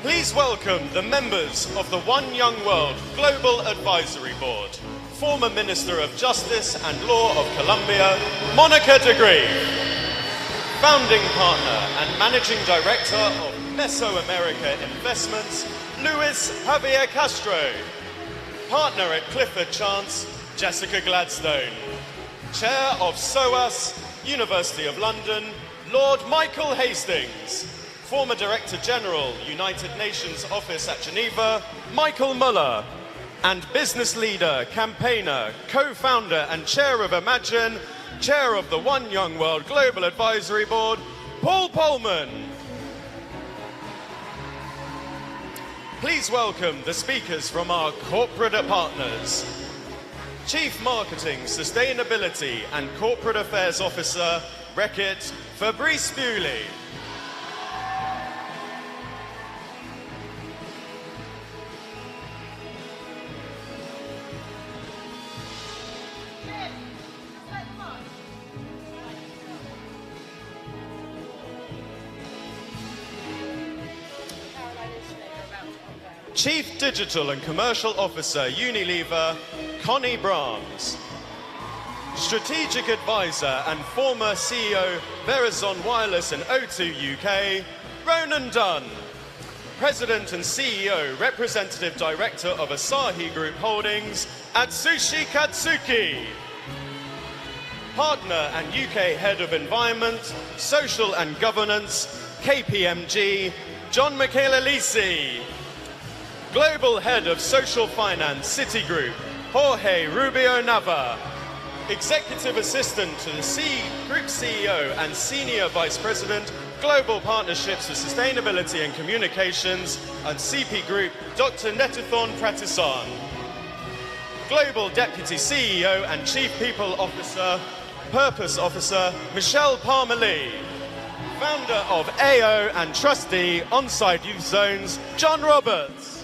Please welcome the members of the One Young World Global Advisory Board. Former Minister of Justice and Law of Colombia, Monica de Grieve. Founding Partner and Managing Director of Mesoamerica Investments, Luis Javier Castro. Partner at Clifford Chance, Jessica Gladstone. Chair of SOAS, University of London, Lord Michael Hastings. Former Director General, United Nations Office at Geneva, Michael Muller. And business leader, campaigner, co-founder and chair of Imagine, chair of the One Young World Global Advisory Board, Paul Polman. Please welcome the speakers from our corporate partners. Chief Marketing, Sustainability and Corporate Affairs Officer, Reckitt, Fabrice Bewley. Chief Digital and Commercial Officer, Unilever, Connie Brahms. Strategic Advisor and former CEO, Verizon Wireless and O2 UK, Ronan Dunn. President and CEO, Representative Director of Asahi Group Holdings, Atsushi Katsuki. Partner and UK Head of Environment, Social and Governance, KPMG, John Michael-Elisi. Global Head of Social Finance, Citigroup, Jorge Rubio Nava. Executive Assistant to the Group CEO and Senior Vice President, Global Partnerships for Sustainability and Communications, and CP Group, Dr. Netuthon Pratisan. Global Deputy CEO and Chief People Officer, Purpose Officer, Michelle Parmalee. Founder of AO and Trustee, On-Site Youth Zones, John Roberts.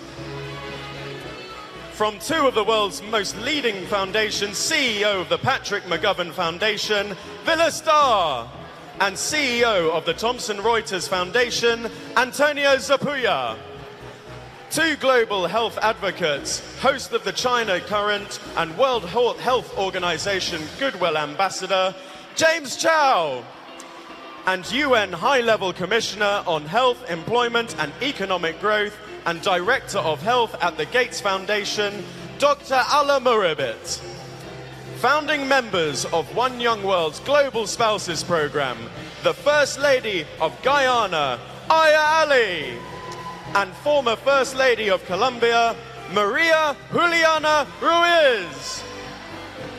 From two of the world's most leading foundations, CEO of the Patrick McGovern Foundation, Villa Starr, and CEO of the Thomson Reuters Foundation, Antonio Zapuya. Two global health advocates, host of the China Current and World Health Organization Goodwill Ambassador, James Chow. And UN High-Level Commissioner on Health, Employment and Economic Growth, and Director of Health at the Gates Foundation, Dr. Ala Moribit. Founding members of One Young World's Global Spouses Program, the First Lady of Guyana, Aya Ali, and former First Lady of Colombia, Maria Juliana Ruiz.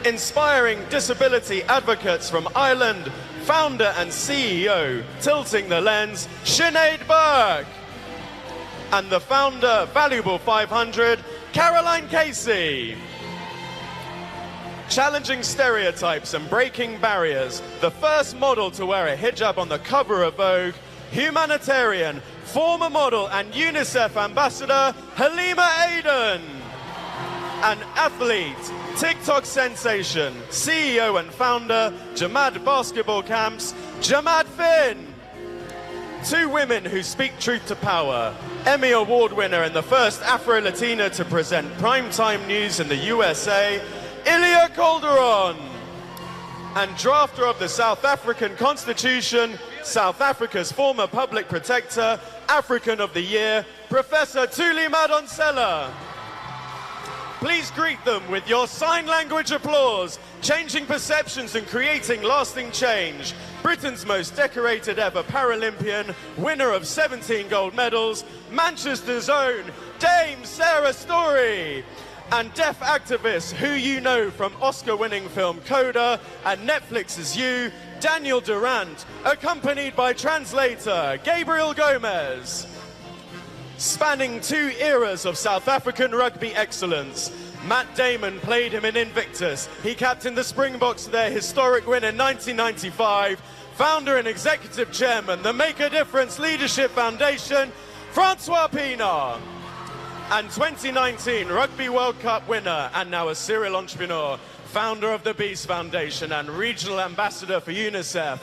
Inspiring disability advocates from Ireland, founder and CEO, Tilting the Lens, Sinead Burke. And the founder, Valuable 500, Caroline Casey. Challenging stereotypes and breaking barriers, the first model to wear a hijab on the cover of Vogue, humanitarian, former model and UNICEF ambassador, Halima Aden. An athlete, TikTok sensation, CEO and founder, Jamad Basketball Camps, Jamad Finn. Two women who speak truth to power, Emmy Award winner and the first Afro-Latina to present primetime news in the USA, Ilia Calderon. And drafter of the South African Constitution, South Africa's former public protector, African of the Year, Professor Thuli Madonsela. Please greet them with your sign language applause, changing perceptions and creating lasting change. Britain's most decorated ever Paralympian, winner of 17 gold medals, Manchester's own Dame Sarah Story. And deaf activist who you know from Oscar-winning film Coda and Netflix's You, Daniel Durant, accompanied by translator Gabriel Gomez. Spanning two eras of South African rugby excellence, Matt Damon played him in Invictus. He captained the Springboks to their historic win in 1995. Founder and executive chairman, the Make a Difference Leadership Foundation, Francois Pienaar. And 2019 Rugby World Cup winner and now a serial entrepreneur, founder of the Beast Foundation and regional ambassador for UNICEF,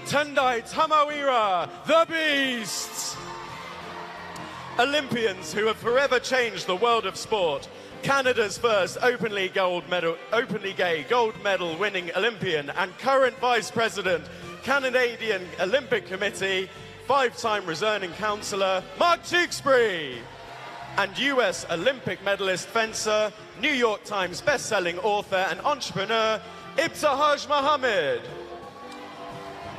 Tendai Tamawira, the Beast. Olympians who have forever changed the world of sport. Canada's first openly gay gold medal winning Olympian and current vice president, Canadian Olympic Committee, five-time returning councillor, Mark Tewksbury. And US Olympic medalist fencer, New York Times best-selling author and entrepreneur, Ibtihaj Mohammed.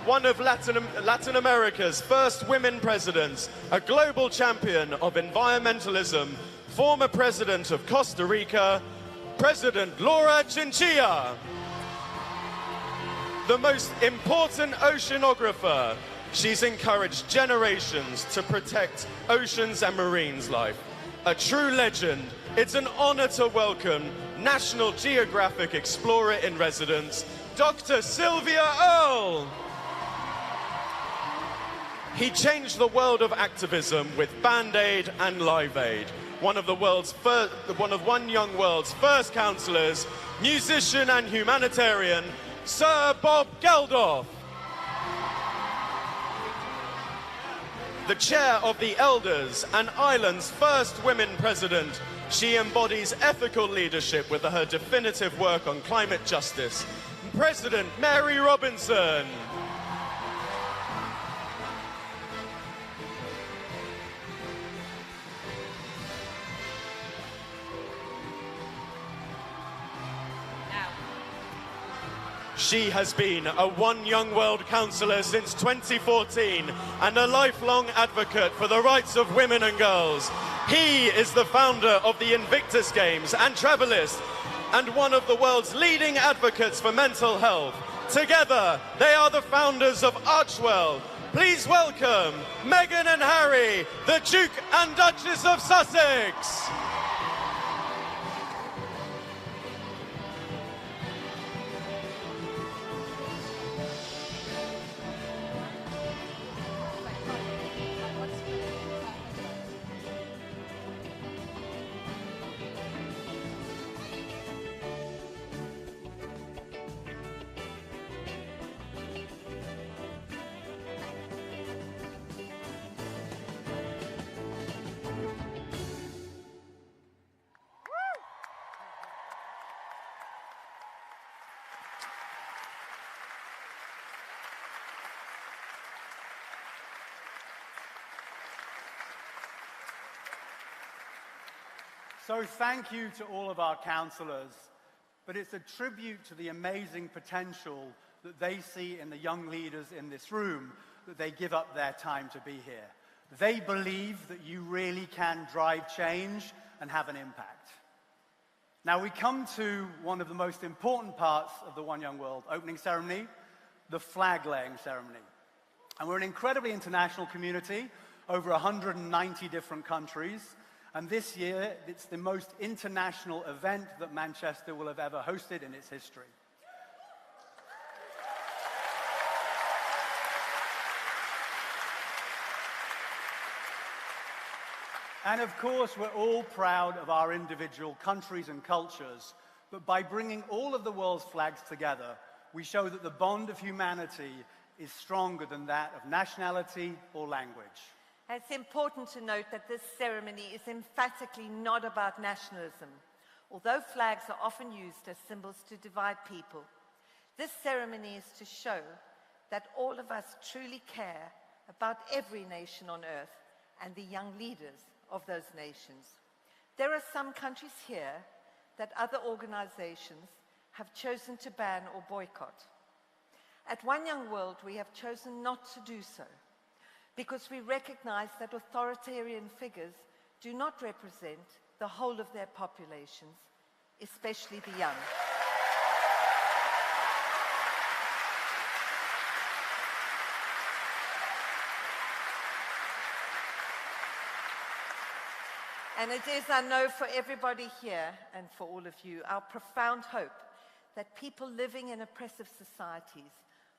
One of Latin America's first women presidents, a global champion of environmentalism, former president of Costa Rica, President Laura Chinchilla. The most important oceanographer. She's encouraged generations to protect oceans and marines life. A true legend, it's an honor to welcome National Geographic Explorer in Residence, Dr. Sylvia Earle. He changed the world of activism with Band-Aid and Live Aid. One of One Young World's first councillors, musician and humanitarian, Sir Bob Geldof. The chair of the Elders and Ireland's first women president, she embodies ethical leadership with her definitive work on climate justice. President Mary Robinson. She has been a One Young World councillor since 2014 and a lifelong advocate for the rights of women and girls. He is the founder of the Invictus Games and Travelist and one of the world's leading advocates for mental health. Together, they are the founders of Archwell. Please welcome Meghan and Harry, the Duke and Duchess of Sussex. So thank you to all of our councillors, but it's a tribute to the amazing potential that they see in the young leaders in this room that they give up their time to be here. They believe that you really can drive change and have an impact. Now we come to one of the most important parts of the One Young World opening ceremony, the flag-laying ceremony. And we're an incredibly international community, over 190 different countries. And this year, it's the most international event that Manchester will have ever hosted in its history. And of course, we're all proud of our individual countries and cultures, but by bringing all of the world's flags together, we show that the bond of humanity is stronger than that of nationality or language. It's important to note that this ceremony is emphatically not about nationalism. Although flags are often used as symbols to divide people, this ceremony is to show that all of us truly care about every nation on earth and the young leaders of those nations. There are some countries here that other organizations have chosen to ban or boycott. At One Young World, we have chosen not to do so because we recognize that authoritarian figures do not represent the whole of their populations, especially the young. And it is, I know, for everybody here and for all of you, our profound hope that people living in oppressive societies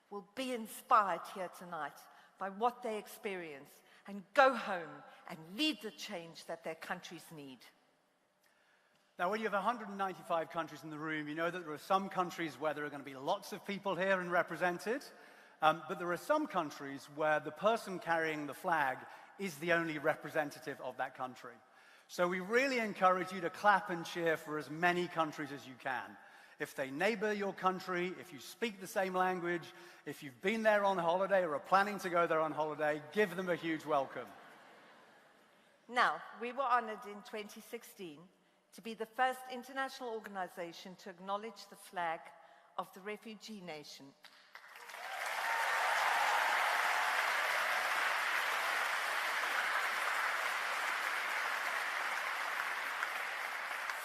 will be inspired here tonight by what they experience and go home and lead the change that their countries need. Now, when you have 195 countries in the room, you know that there are some countries where there are going to be lots of people here and represented, but there are some countries where the person carrying the flag is the only representative of that country. So we really encourage you to clap and cheer for as many countries as you can. If they neighbor your country, if you speak the same language, if you've been there on holiday or are planning to go there on holiday, give them a huge welcome. Now, we were honored in 2016 to be the first international organization to acknowledge the flag of the refugee nation.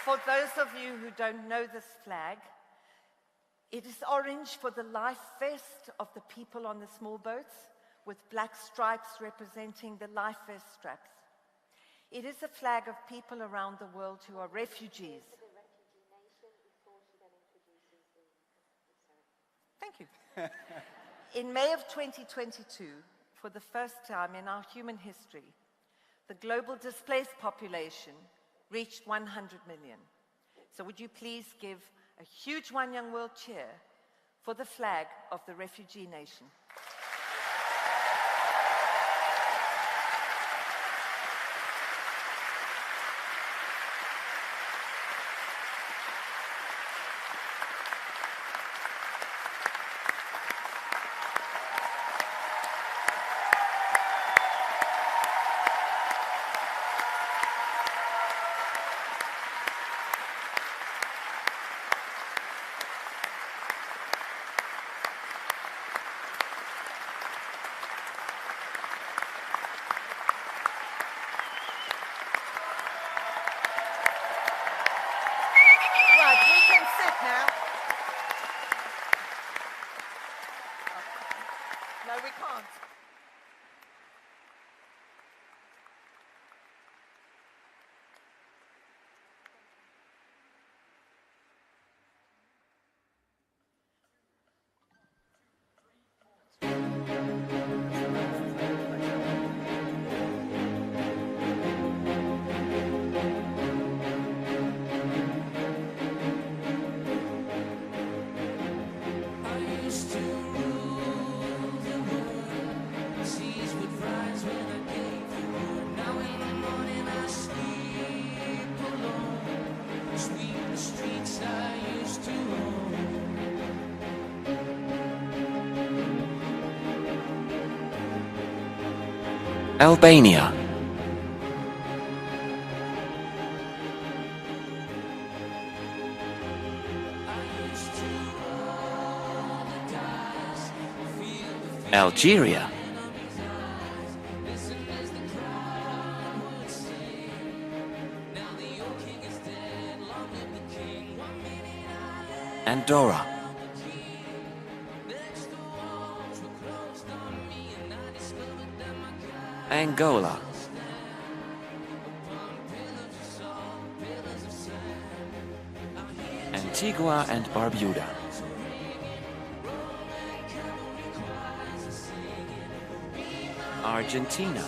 For those of you who don't know this flag, it is orange for the life vest of the people on the small boats, with black stripes representing the life vest straps. It is a flag of people around the world who are refugees. Thank you. In May of 2022, for the first time in our human history, the global displaced population reached 100 million. So would you please give a huge One Young World cheer for the flag of the refugee nation? Now. No, we can't. Albania. Algeria. Andorra, Angola, Antigua and Barbuda, Argentina,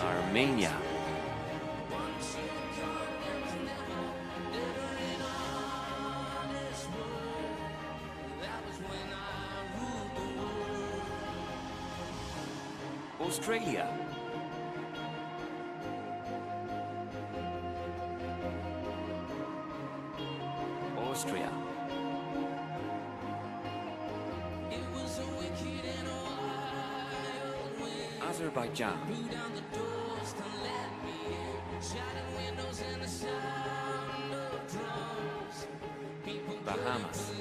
Armenia, Australia, Austria, Azerbaijan, Bahamas,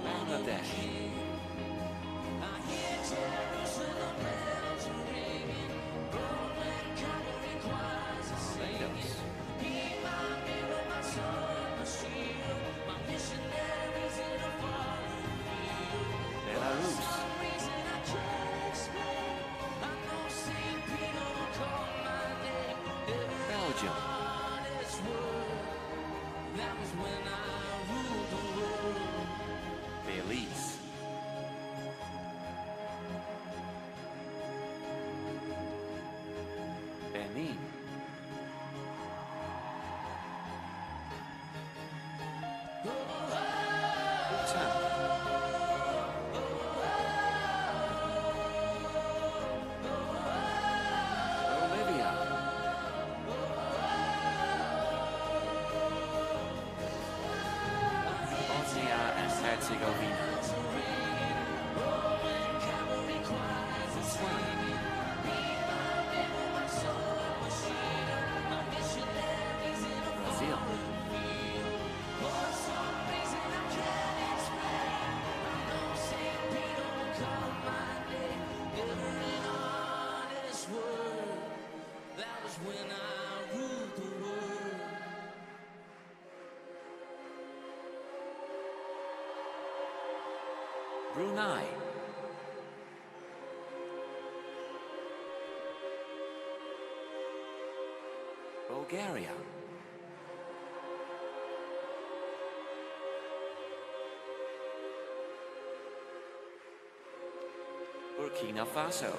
Bangladesh, Barbados, Belarus, Belgium, Belize, Benin, Bhutan, Bolivia, Bosnia and Herzegovina, Brazil, Brunei, Bulgaria, Burkina Faso,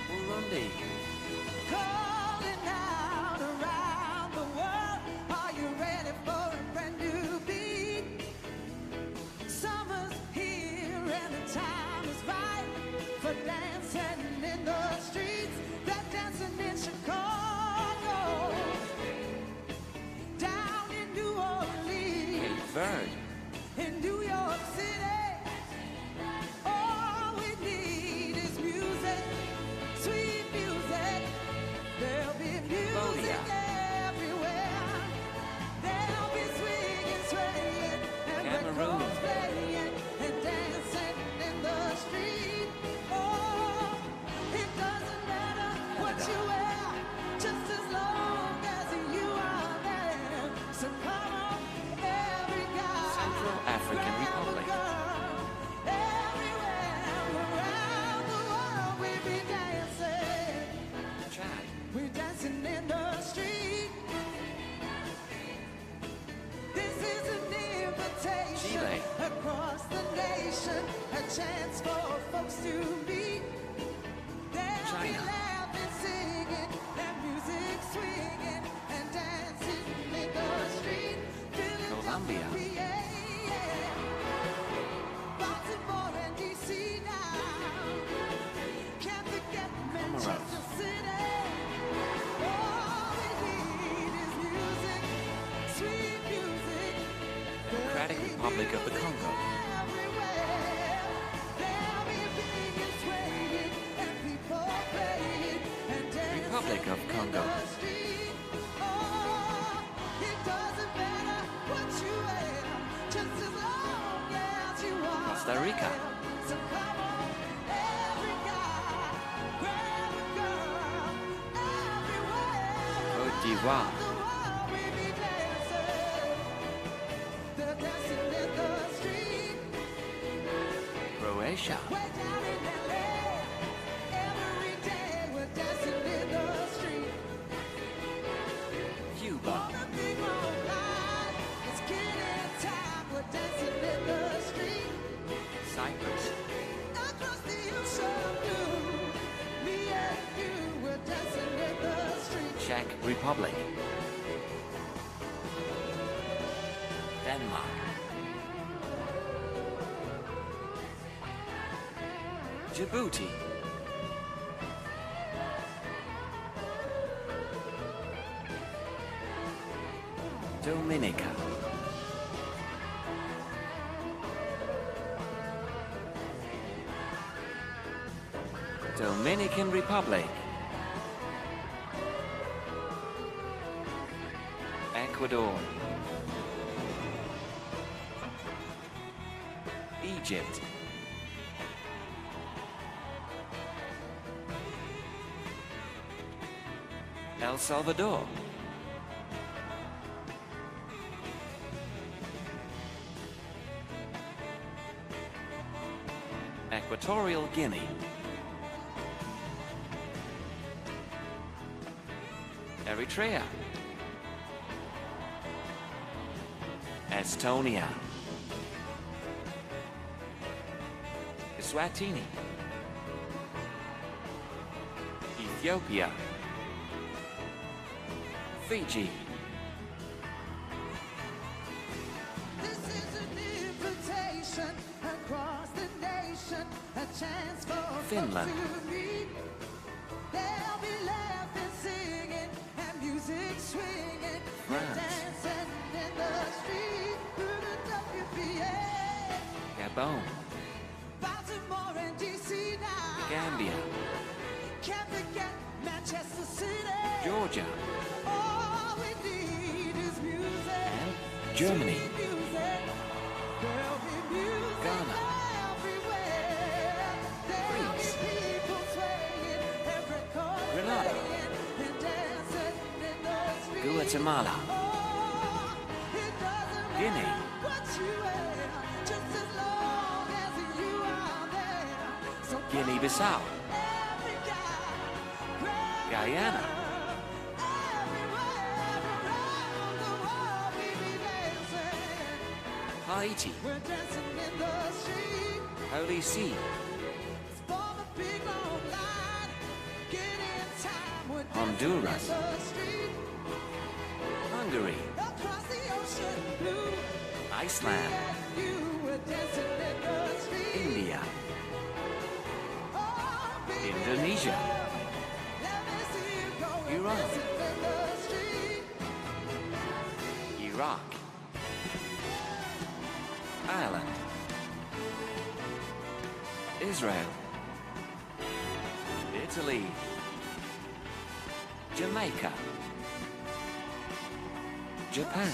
Burundi, Calling out around the world, are you ready for a brand new beat? Summer's here and the time is right for dancing in the streets. They're dancing in Chicago, down in New Orleans, Cape Verde, in New York City. All we need is music, sweet music. There'll be music everywhere. There'll be swinging, swaying, and Cameroon, records playing, and dancing in the street. Oh, it doesn't matter what you wear, just as long as you are there. So come on, every guy, Central African Republic, everywhere around the world we be dancing. Chad, We're dancing in the street. This is an invitation Chile, across the nation, a chance for folks to meet. They'll be China, laughing, singing, and music swinging, and dancing in the street. Colombia, Philadelphia, yeah. Baltimore and DC now. Can't forget Manchester City. All we need is music Democratic Republic of the Congo. Republic of Congo. Costa Rica. Côte d'Ivoire. Croatia. Cuba. Cyprus. Czech Republic. Denmark. Djibouti. Dominica. Dominican Republic. Ecuador. Egypt. El Salvador. Equatorial Guinea. Eritrea. Estonia. Eswatini. Ethiopia. Fiji. Finland. France. Gabon. Gambia. Georgia. And Germany. Ghana. Greece. Grenada. Guatemala. Guinea. Guinea-Bissau. Guyana. Haiti. Holy See. Honduras. Hungary. Iceland. India. Indonesia. Iran. Iraq. Ireland. Israel. Italy. Jamaica. Japan.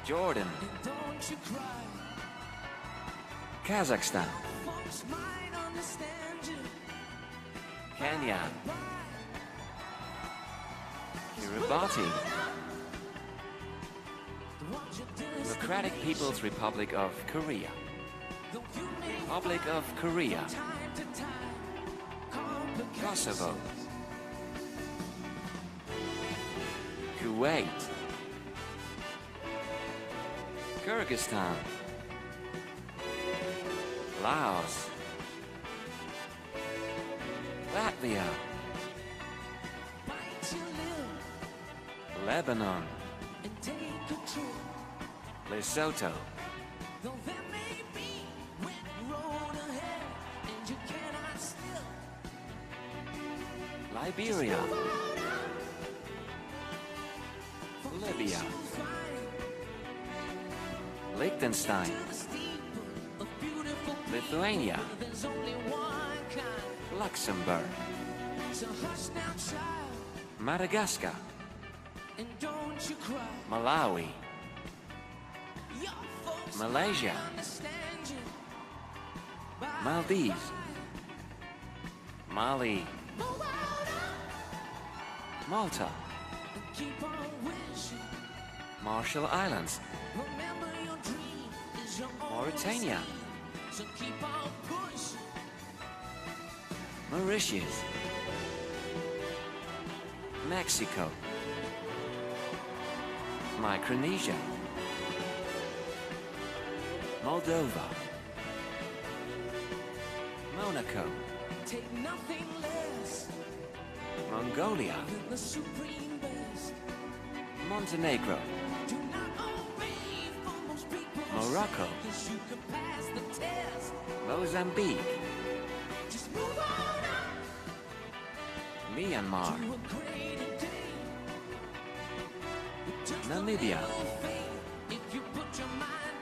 Jordan. Kazakhstan. Kenya. Kiribati. Democratic People's Republic of Korea. Republic of Korea. Kosovo. Kuwait. Kyrgyzstan. Laos. Latvia. Lebanon. Lesotho. Liberia. Libya. Liechtenstein, Lithuania, Luxembourg, Madagascar, Malawi, Malaysia, Maldives, Mali, Malta, Marshall Islands, Mauritania, Mauritius, Mexico, Micronesia, Moldova, Monaco, Mongolia, Montenegro, Morocco, Mozambique, Myanmar, Namibia,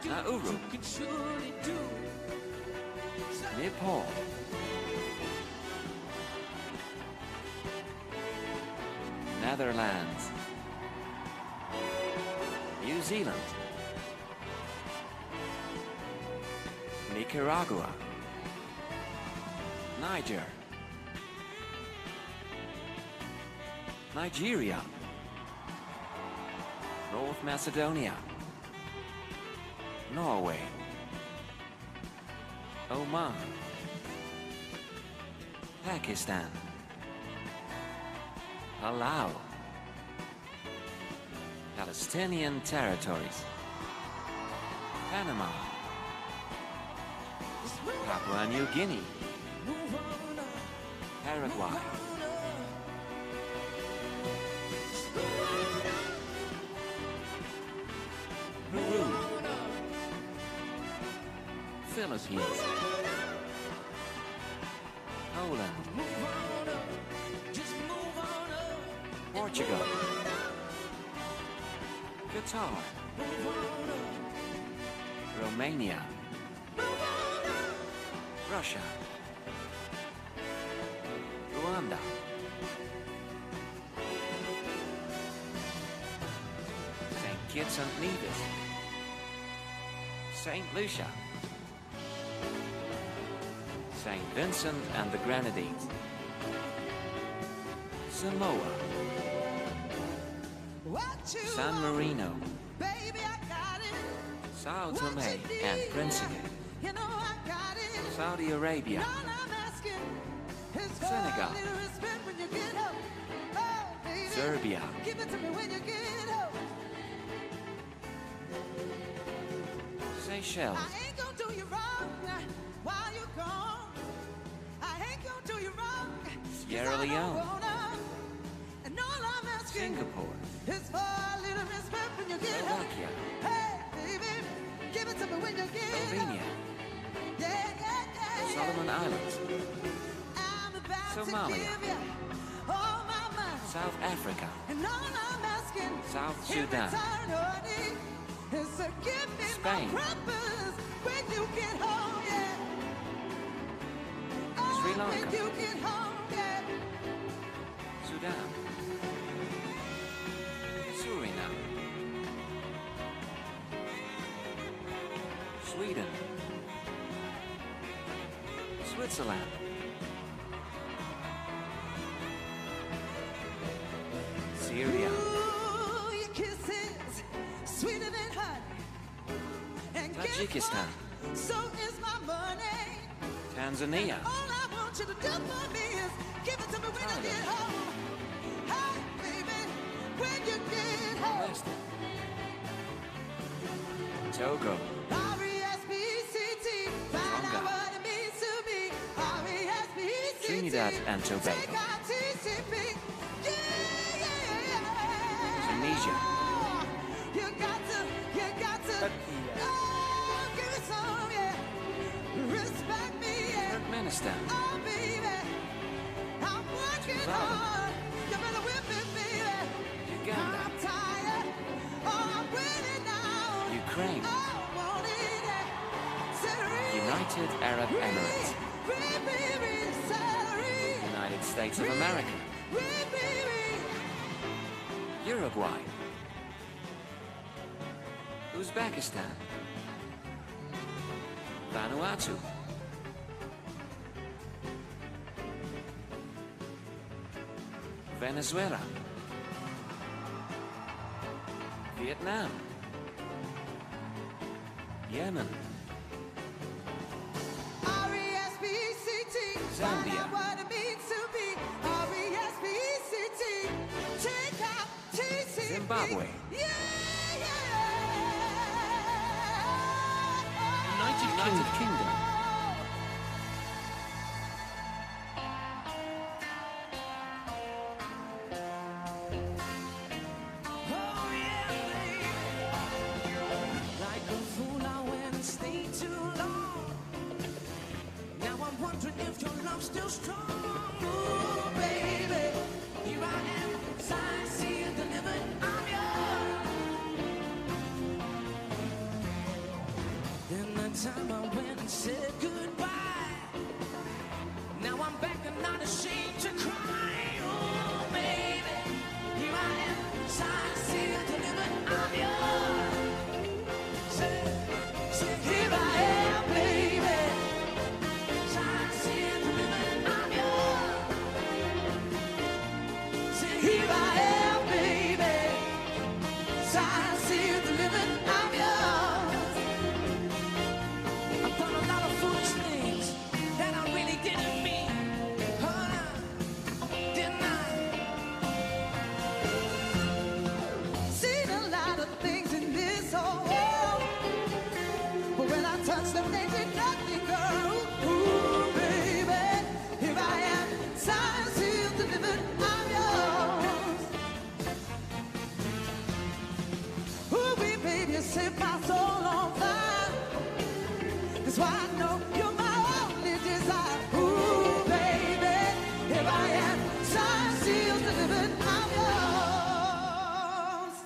Nauru, Nepal, Netherlands, New Zealand, Nicaragua, Niger, Nigeria, North Macedonia, Norway, Oman, Pakistan, Palau, Palestinian territories, Panama, Papua New Guinea, Paraguay, Peru, Philippines, Poland, Portugal, Qatar, Romania, Russia, Rwanda, St. Kitts and Nevis, St. Lucia, St. Vincent and the Grenadines, Samoa, San Marino, Sao Tome and Principe, Saudi Arabia, Senegal, Serbia, Seychelles, Sierra Leone, Singapore, Slovakia, Slovenia, Solomon Islands, Somalia, South Africa, South Sudan, Spain, Sri Lanka, Sudan, Suriname, Sweden, Switzerland, Syria, Tajikistan, Tanzania, Togo, Trinidad and Tobago, Tunisia, Turkmenistan, Uganda, Ukraine, United Arab Emirates, United States of America, Uruguay, Uzbekistan, Vanuatu, Venezuela, Vietnam, Yemen, Zambia, Zimbabwe, United Kingdom, Like a fool, I went and stayed too long. Now I'm wondering if your love's still strong. Ooh, baby, here I am, signed, sealed, delivered, I'm yours. Then the time I went and said goodbye. Now I'm back and not ashamed to cry. Oh, baby, here I am, signed, sealed, delivered, I'm yours. Here I am, baby. Signed, sealed, delivered, I'm yours. Say, here I am, baby. Signed, sealed, delivered, I'm yours. I've done a lot of foolish things that I really didn't mean. Oh, no, didn't I? Seen a lot of things in this whole world. But when I touch them, they did nothing, girl. Ooh, baby, here I am, signed, sealed, delivered, I'm yours. Ooh, baby, you set my soul on fire. That's why I know you're my only desire. Ooh, baby, here I am, signed, sealed, delivered, I'm yours.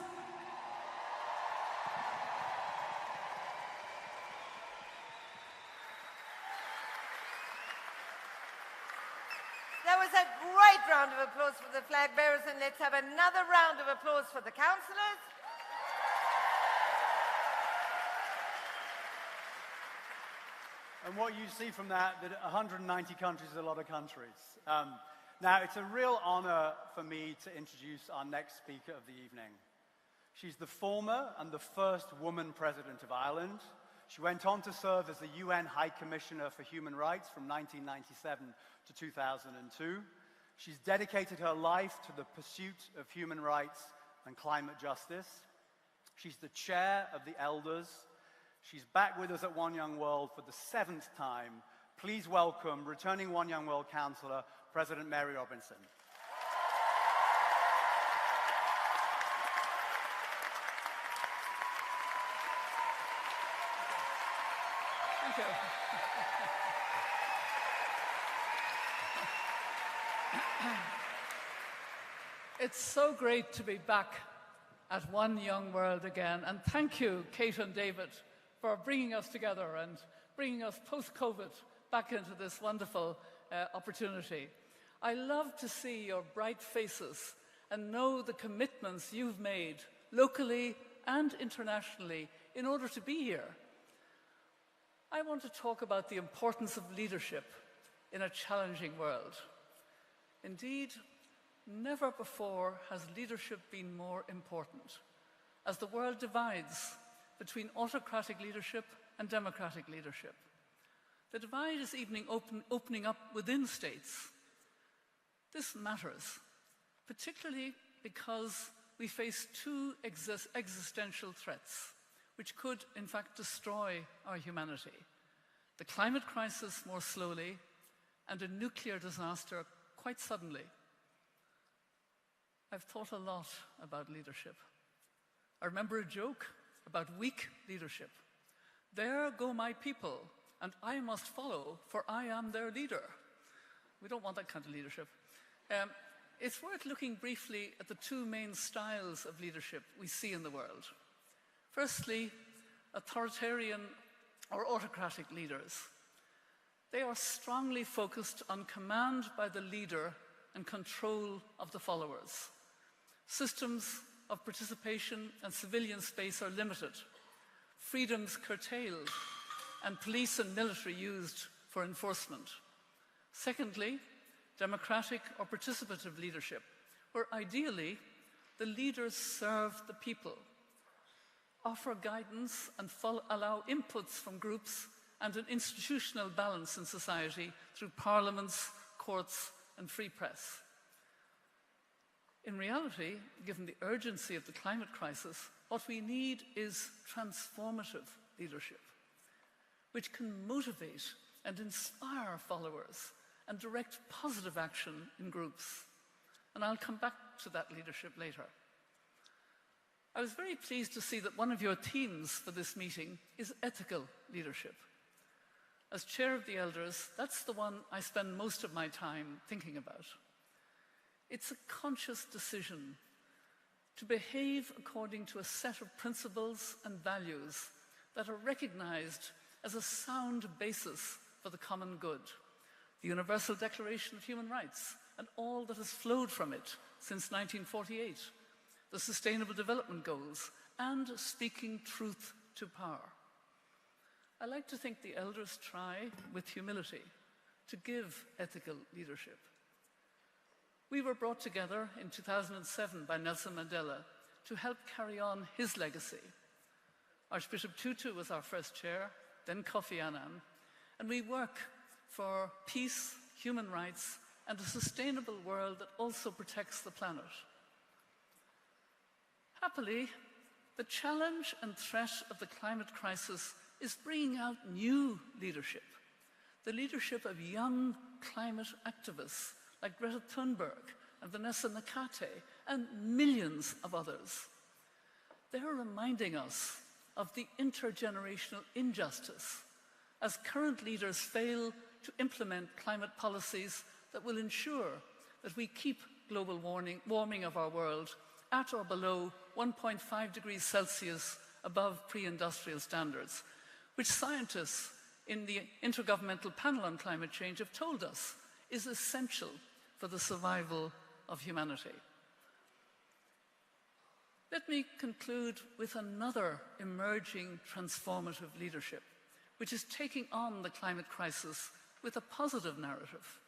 That was a great round of applause for the flag bearers, and let's have another round of applause for the councillors. And what you see from that 190 countries is a lot of countries. Now, it's a real honor for me to introduce our next speaker of the evening. She's the former and the first woman president of Ireland. She went on to serve as the UN High Commissioner for Human Rights from 1997 to 2002. She's dedicated her life to the pursuit of human rights and climate justice. She's the chair of the Elders. She's back with us at One Young World for the 7th time. Please welcome returning One Young World Councillor, President Mary Robinson. Thank you. It's so great to be back at One Young World again. And thank you, Kate and David, for bringing us together and bringing us post-COVID back into this wonderful opportunity. I love to see your bright faces and know the commitments you've made locally and internationally in order to be here. I want to talk about the importance of leadership in a challenging world. Indeed, never before has leadership been more important, as the world divides between autocratic leadership and democratic leadership. The divide is even opening up within states. This matters, particularly because we face two existential threats, which could, in fact, destroy our humanity. The climate crisis more slowly, and a nuclear disaster quite suddenly. I've thought a lot about leadership. I remember a joke about weak leadership. There go my people, and I must follow, for I am their leader. We don't want that kind of leadership. It's worth looking briefly at the two main styles of leadership we see in the world. Firstly, authoritarian or autocratic leaders. They are strongly focused on command by the leader and control of the followers. Systems of participation and civilian space are limited, freedoms curtailed, and police and military used for enforcement. Secondly, democratic or participative leadership, where ideally the leaders serve the people, offer guidance and allow inputs from groups and an institutional balance in society through parliaments, courts, and free press. In reality, given the urgency of the climate crisis, what we need is transformative leadership, which can motivate and inspire followers and direct positive action in groups. And I'll come back to that leadership later. I was very pleased to see that one of your themes for this meeting is ethical leadership. As chair of the elders, that's the one I spend most of my time thinking about. It's a conscious decision to behave according to a set of principles and values that are recognized as a sound basis for the common good. The Universal Declaration of Human Rights and all that has flowed from it since 1948, the Sustainable Development Goals, and speaking truth to power. I like to think the elders try, with humility, to give ethical leadership. We were brought together in 2007 by Nelson Mandela to help carry on his legacy. Archbishop Tutu was our first chair, then Kofi Annan, and we work for peace, human rights, and a sustainable world that also protects the planet. Happily, the challenge and threat of the climate crisis is bringing out new leadership, the leadership of young climate activists like Greta Thunberg and Vanessa Nakate and millions of others. They're reminding us of the intergenerational injustice as current leaders fail to implement climate policies that will ensure that we keep global warming of our world at or below 1.5 degrees Celsius above pre-industrial standards, which scientists in the Intergovernmental Panel on Climate Change have told us is essential for the survival of humanity. Let me conclude with another emerging transformative leadership, which is taking on the climate crisis with a positive narrative.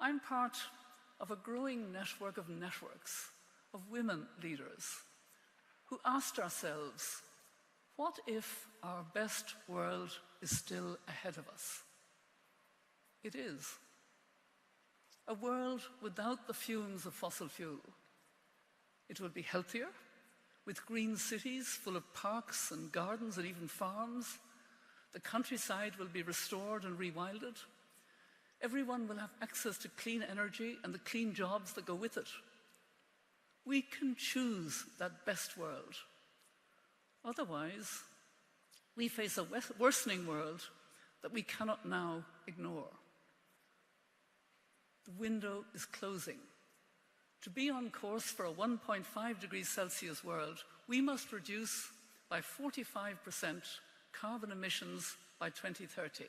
I'm part of a growing network of networks of women leaders who asked ourselves, what if our best world is still ahead of us? It is. A world without the fumes of fossil fuel. It will be healthier, with green cities full of parks and gardens and even farms. The countryside will be restored and rewilded. Everyone will have access to clean energy and the clean jobs that go with it. We can choose that best world. Otherwise, we face a worsening world that we cannot now ignore. The window is closing. To be on course for a 1.5 degrees Celsius world, we must reduce by 45% carbon emissions by 2030.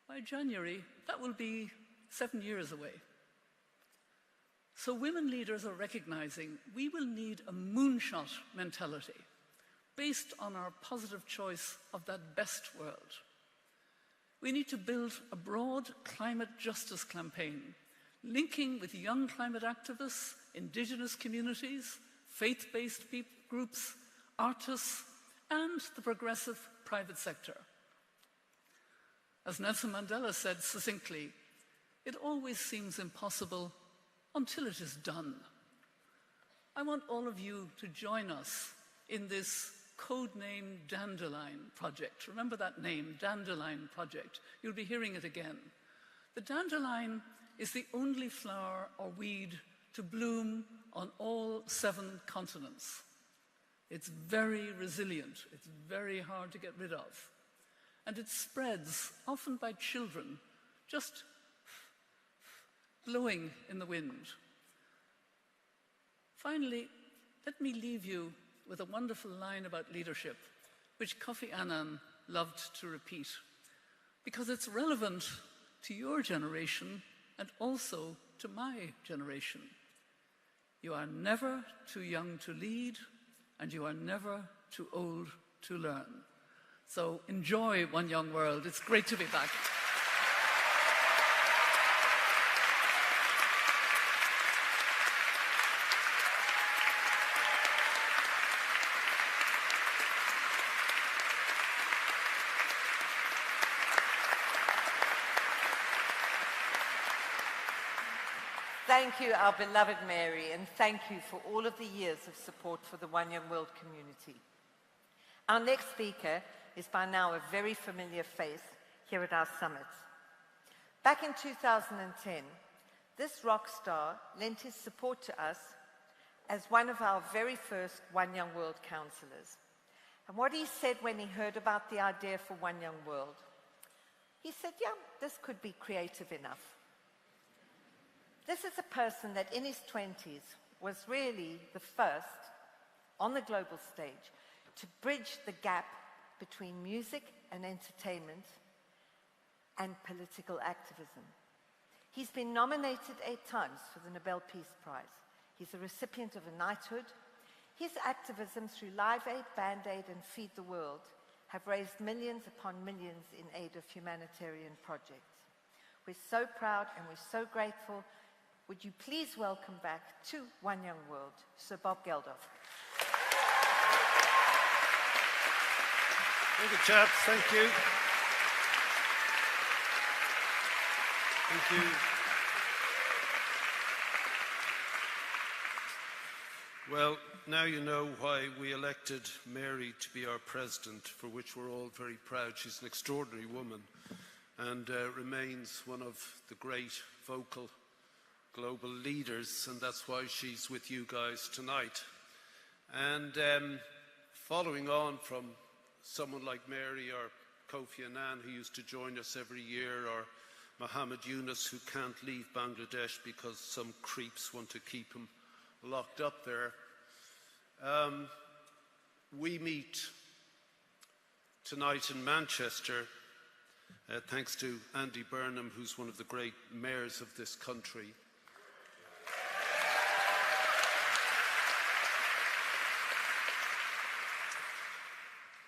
By January, that will be 7 years away. So women leaders are recognizing we will need a moonshot mentality based on our positive choice of that best world. We need to build a broad climate justice campaign, linking with young climate activists, indigenous communities, faith-based groups, artists, and the progressive private sector. As Nelson Mandela said succinctly, it always seems impossible until it is done. I want all of you to join us in this codenamed Dandelion Project. Remember that name, Dandelion Project. You'll be hearing it again. The dandelion is the only flower or weed to bloom on all 7 continents. It's very resilient. It's very hard to get rid of. And it spreads, often by children, just blowing in the wind. Finally, let me leave you with a wonderful line about leadership, which Kofi Annan loved to repeat. because it's relevant to your generation and also to my generation. You are never too young to lead, and you are never too old to learn. So enjoy One Young World. It's great to be back. Thank you, our beloved Mary, and thank you for all of the years of support for the One Young World community. Our next speaker is by now a very familiar face here at our summit. Back in 2010, this rock star lent his support to us as one of our very first One Young World councillors. And what he said when he heard about the idea for One Young World, he said, yeah, this could be creative enough. This is a person that in his 20s was really the first on the global stage to bridge the gap between music and entertainment and political activism. He's been nominated 8 times for the Nobel Peace Prize. He's a recipient of a knighthood. His activism through Live Aid, Band Aid, and Feed the World have raised millions upon millions in aid of humanitarian projects. We're so proud and we're so grateful. Would you please welcome back to One Young World, Sir Bob Geldof. Thank you, chaps. Thank you. Thank you. Well, now you know why we elected Mary to be our president, for which we're all very proud. She's an extraordinary woman and remains one of the great vocal global leaders, and that's why she's with you guys tonight. And following on from someone like Mary or Kofi Annan, who used to join us every year, or Mohammed Yunus, who can't leave Bangladesh because some creeps want to keep him locked up there. We meet tonight in Manchester, thanks to Andy Burnham, who's one of the great mayors of this country.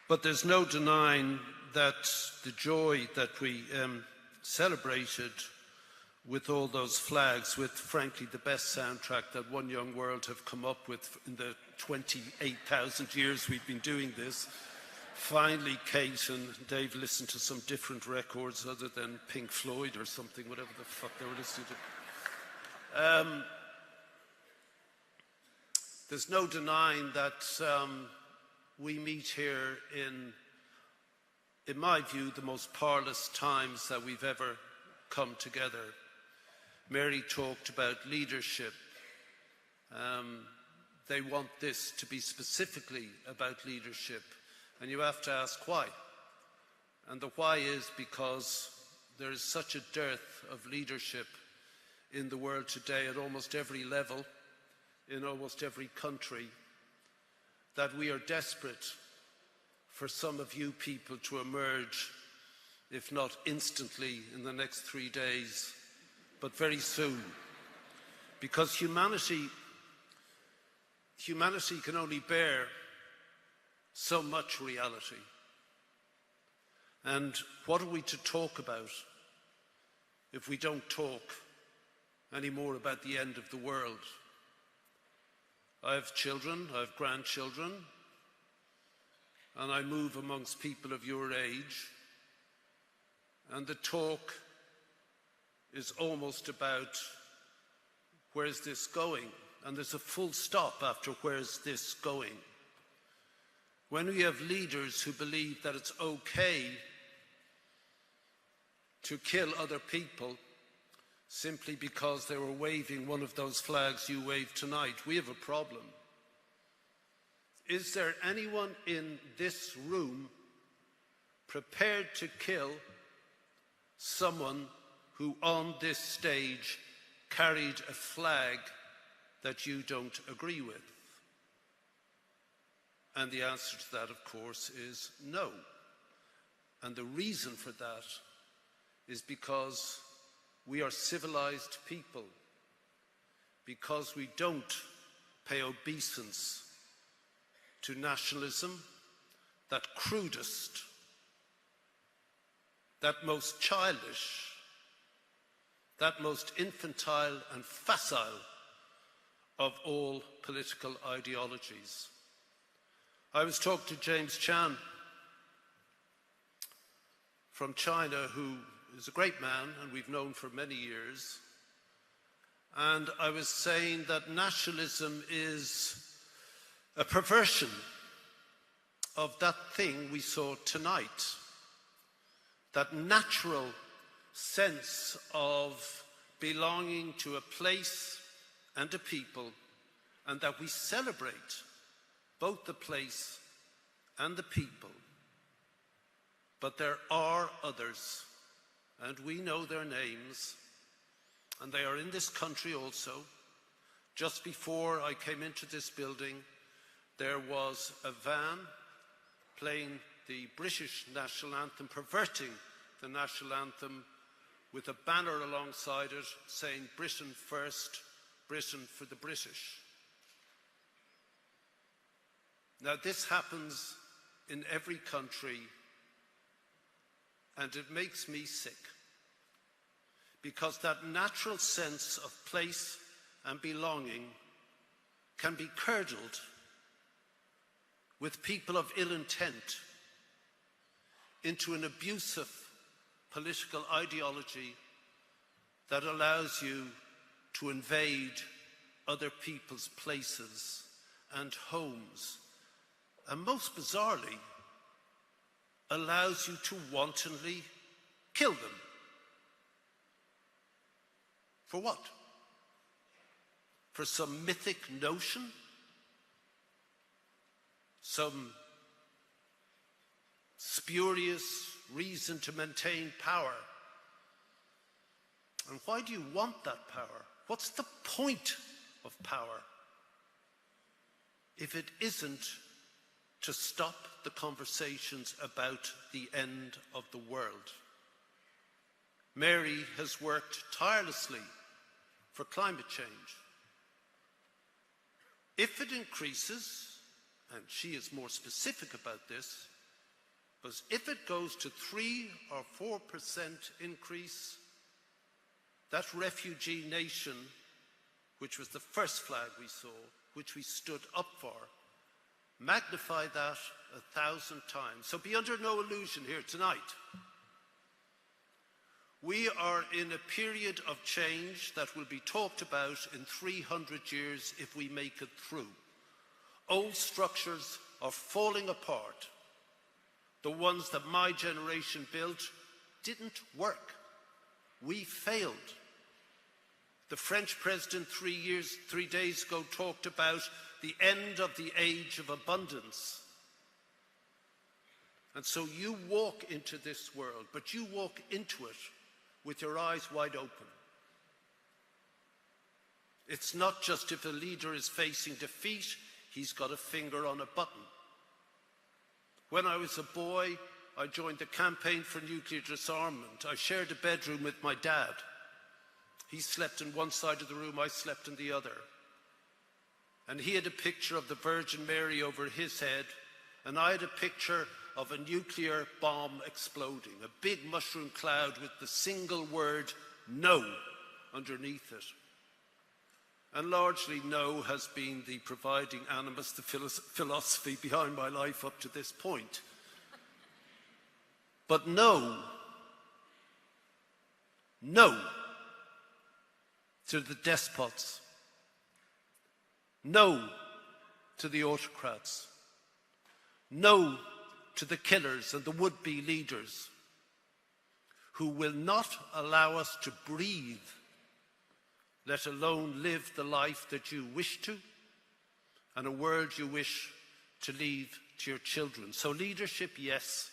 But there's no denying that the joy that we celebrated with all those flags, with frankly the best soundtrack that One Young World have come up with in the 28,000 years we've been doing this. Finally, Kate and Dave listened to some different records other than Pink Floyd or something, whatever the fuck they were listening to. There's no denying that we meet here in my view, the most parlous times that we've ever come together. Mary talked about leadership. They want this to be specifically about leadership, and you have to ask why. And the why is because there is such a dearth of leadership in the world today at almost every level, in almost every country, that we are desperate for some of you people to emerge, if not instantly in the next 3 days, but very soon. Because humanity can only bear so much reality. And what are we to talk about if we don't talk anymore about the end of the world? I have children, I have grandchildren, and I move amongst people of your age, and the talk is almost about where's this going, and there's a full stop after where's this going. When we have leaders who believe that it's okay to kill other people simply because they were waving one of those flags you waved tonight, we have a problem. Is there anyone in this room prepared to kill someone who on this stage carried a flag that you don't agree with? And the answer to that, of course, is no. And the reason for that is because we are civilized people, because we don't pay obeisance to nationalism, that crudest, that most childish, that most infantile and facile of all political ideologies. I was talking to James Chan from China, who is a great man and we've known for many years, and I was saying that nationalism is a perversion of that thing we saw tonight, that natural sense of belonging to a place and a people, and that we celebrate both the place and the people. But there are others, and we know their names, and they are in this country also. Just before I came into this building, there was a van playing the British national anthem, perverting the national anthem with a banner alongside it saying "Britain first, Britain for the British." Now this happens in every country, and it makes me sick, because that natural sense of place and belonging can be curdled with people of ill intent into an abusive political ideology that allows you to invade other people's places and homes, and most bizarrely, allows you to wantonly kill them. For what? For some mythic notion? Some spurious reason to maintain power? And why do you want that power? What's the point of power if it isn't to stop the conversations about the end of the world? Mary has worked tirelessly for climate change. If it increases, and she is more specific about this, but if it goes to 3 or 4% increase, that refugee nation, which was the first flag we saw, which we stood up for, magnify that 1,000 times. So be under no illusion here tonight. We are in a period of change that will be talked about in 300 years if we make it through. Old structures are falling apart. The ones that my generation built didn't work. We failed. The French president 3 days ago talked about the end of the age of abundance. And so you walk into this world, but you walk into it with your eyes wide open. It's not just if a leader is facing defeat, he's got a finger on a button. When I was a boy, I joined the campaign for nuclear disarmament. I shared a bedroom with my dad. He slept in one side of the room, I slept in the other. And he had a picture of the Virgin Mary over his head, and I had a picture of a nuclear bomb exploding, a big mushroom cloud with the single word "no" underneath it. And largely no has been the providing animus, the philosophy behind my life up to this point. But no to the despots, no to the autocrats, no to the killers and the would-be leaders who will not allow us to breathe, let alone live the life that you wish to and a world you wish to leave to your children. So leadership, yes,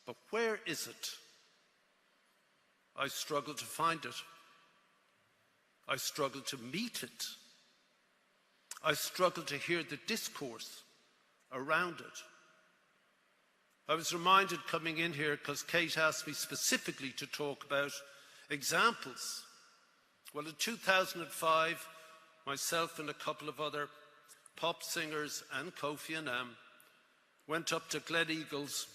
but where is it? I struggle to find it. I struggle to meet it. I struggle to hear the discourse around it. I was reminded coming in here because Kate asked me specifically to talk about examples. Well, in 2005, myself and a couple of other pop singers and Kofi Annan went up to Gleneagles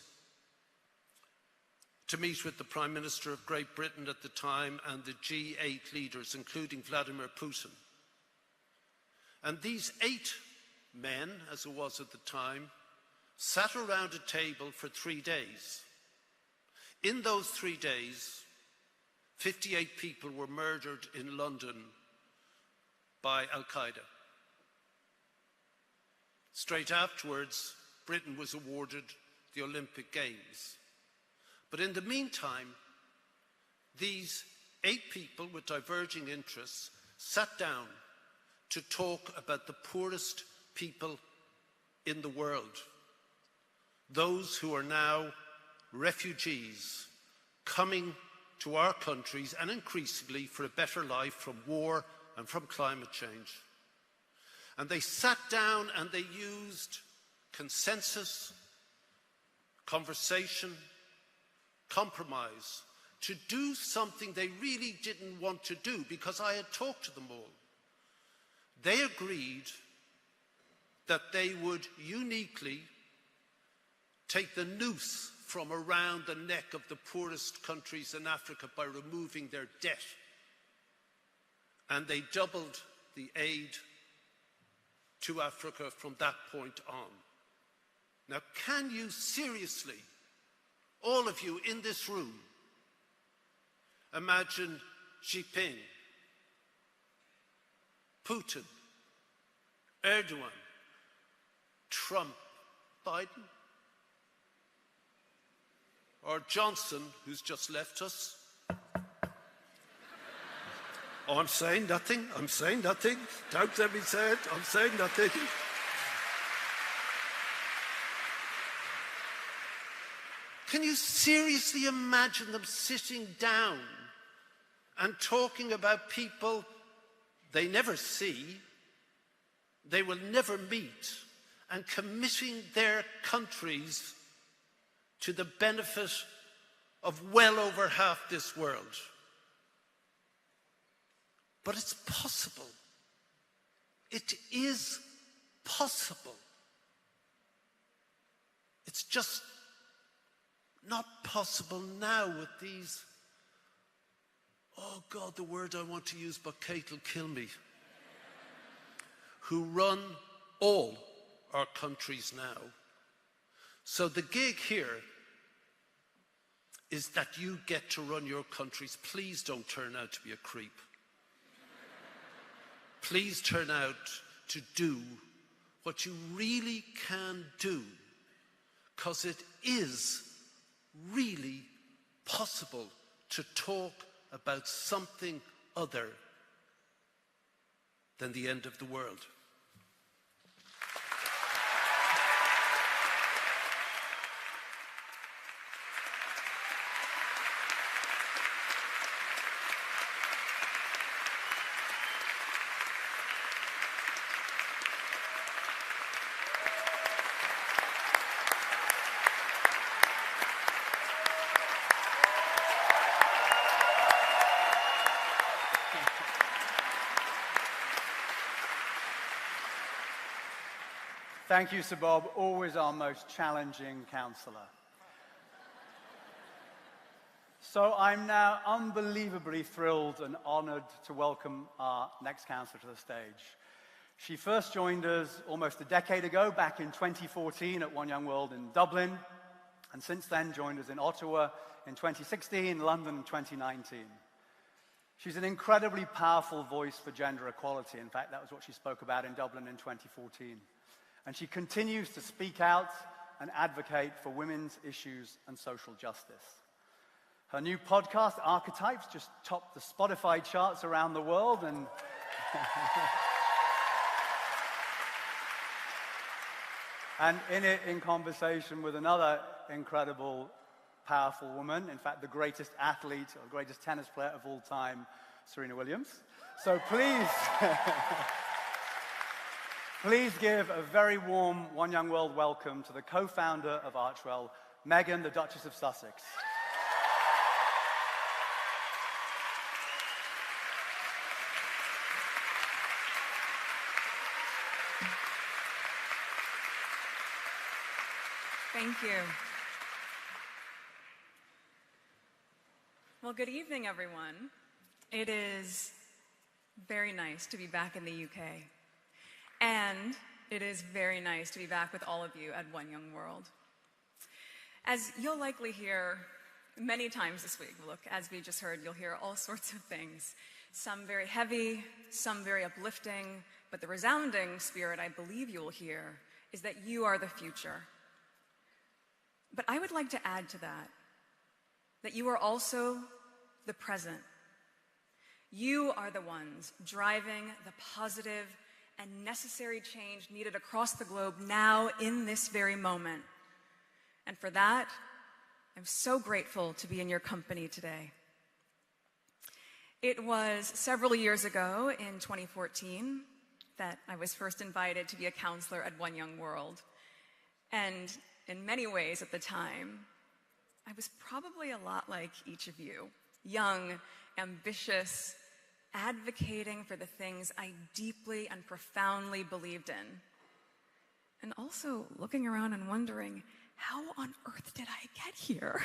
to meet with the Prime Minister of Great Britain at the time and the G8 leaders, including Vladimir Putin. And these 8 men, as it was at the time, sat around a table for 3 days. In those 3 days, 58 people were murdered in London by Al-Qaeda. Straight afterwards, Britain was awarded the Olympic Games. But in the meantime, these 8 people with diverging interests sat down to talk about the poorest people in the world. Those who are now refugees coming to our countries and increasingly for a better life from war and from climate change. And they sat down and they used consensus, conversation, compromise to do something they really didn't want to do because I had talked to them all. They agreed that they would uniquely take the noose from around the neck of the poorest countries in Africa by removing their debt. And they doubled the aid to Africa from that point on. Now, can you seriously, all of you in this room, imagine Xi Jinping, Putin, Erdogan, Trump, Biden, or Johnson, who's just left us? Oh, I'm saying nothing. I'm saying nothing. Don't let me say it. I'm saying nothing. Can you seriously imagine them sitting down and talking about people they never see, they will never meet, and committing their countries to the benefit of well over half this world? But it's possible. It is possible. It's just not possible now with these, oh God, the word I want to use, but Kate will kill me, who run all our countries now. So the gig here is that you get to run your countries. Please don't turn out to be a creep. Please turn out to do what you really can do, because it is really possible to talk about something other than the end of the world. Thank you, Sir Bob. Always our most challenging councillor. So I'm now unbelievably thrilled and honoured to welcome our next councillor to the stage. She first joined us almost a decade ago, back in 2014 at One Young World in Dublin, and since then joined us in Ottawa in 2016, London in 2019. She's an incredibly powerful voice for gender equality. In fact, that was what she spoke about in Dublin in 2014. And she continues to speak out and advocate for women's issues and social justice. Her new podcast, Archetypes, just topped the Spotify charts around the world, and and in it, in conversation with another incredible, powerful woman, in fact, the greatest athlete or greatest tennis player of all time, Serena Williams. So please, please give a very warm One Young World welcome to the co-founder of Archewell, Meghan, the Duchess of Sussex. Thank you. Well, good evening, everyone. It is very nice to be back in the UK. And it is very nice to be back with all of you at One Young World. As you'll likely hear many times this week, look, as we just heard, you'll hear all sorts of things. Some very heavy, some very uplifting, but the resounding spirit I believe you will hear is that you are the future. But I would like to add to that you are also the present. You are the ones driving the positive and necessary change needed across the globe now in this very moment. And for that, I'm so grateful to be in your company today. It was several years ago in 2014 that I was first invited to be a counselor at One Young World. And in many ways at the time, I was probably a lot like each of you, young, ambitious, advocating for the things I deeply and profoundly believed in. And also looking around and wondering, how on earth did I get here?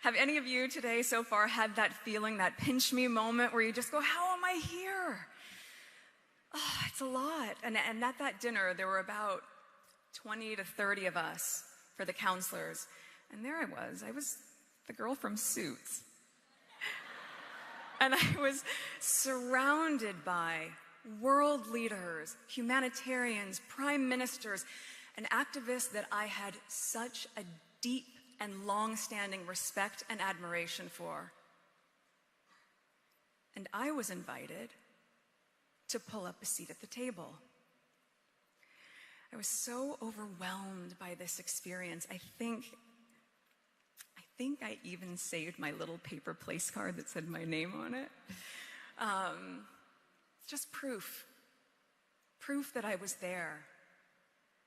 Have any of you today so far had that feeling, that pinch me moment where you just go, how am I here? Oh, it's a lot. And at that dinner, there were about 20 to 30 of us for the counselors. And there I was the girl from Suits. And I was surrounded by world leaders, humanitarians, prime ministers, and activists that I had such a deep and long-standing respect and admiration for. And I was invited to pull up a seat at the table. I was so overwhelmed by this experience. I think I even saved my little paper place card that said my name on it. Just proof that I was there,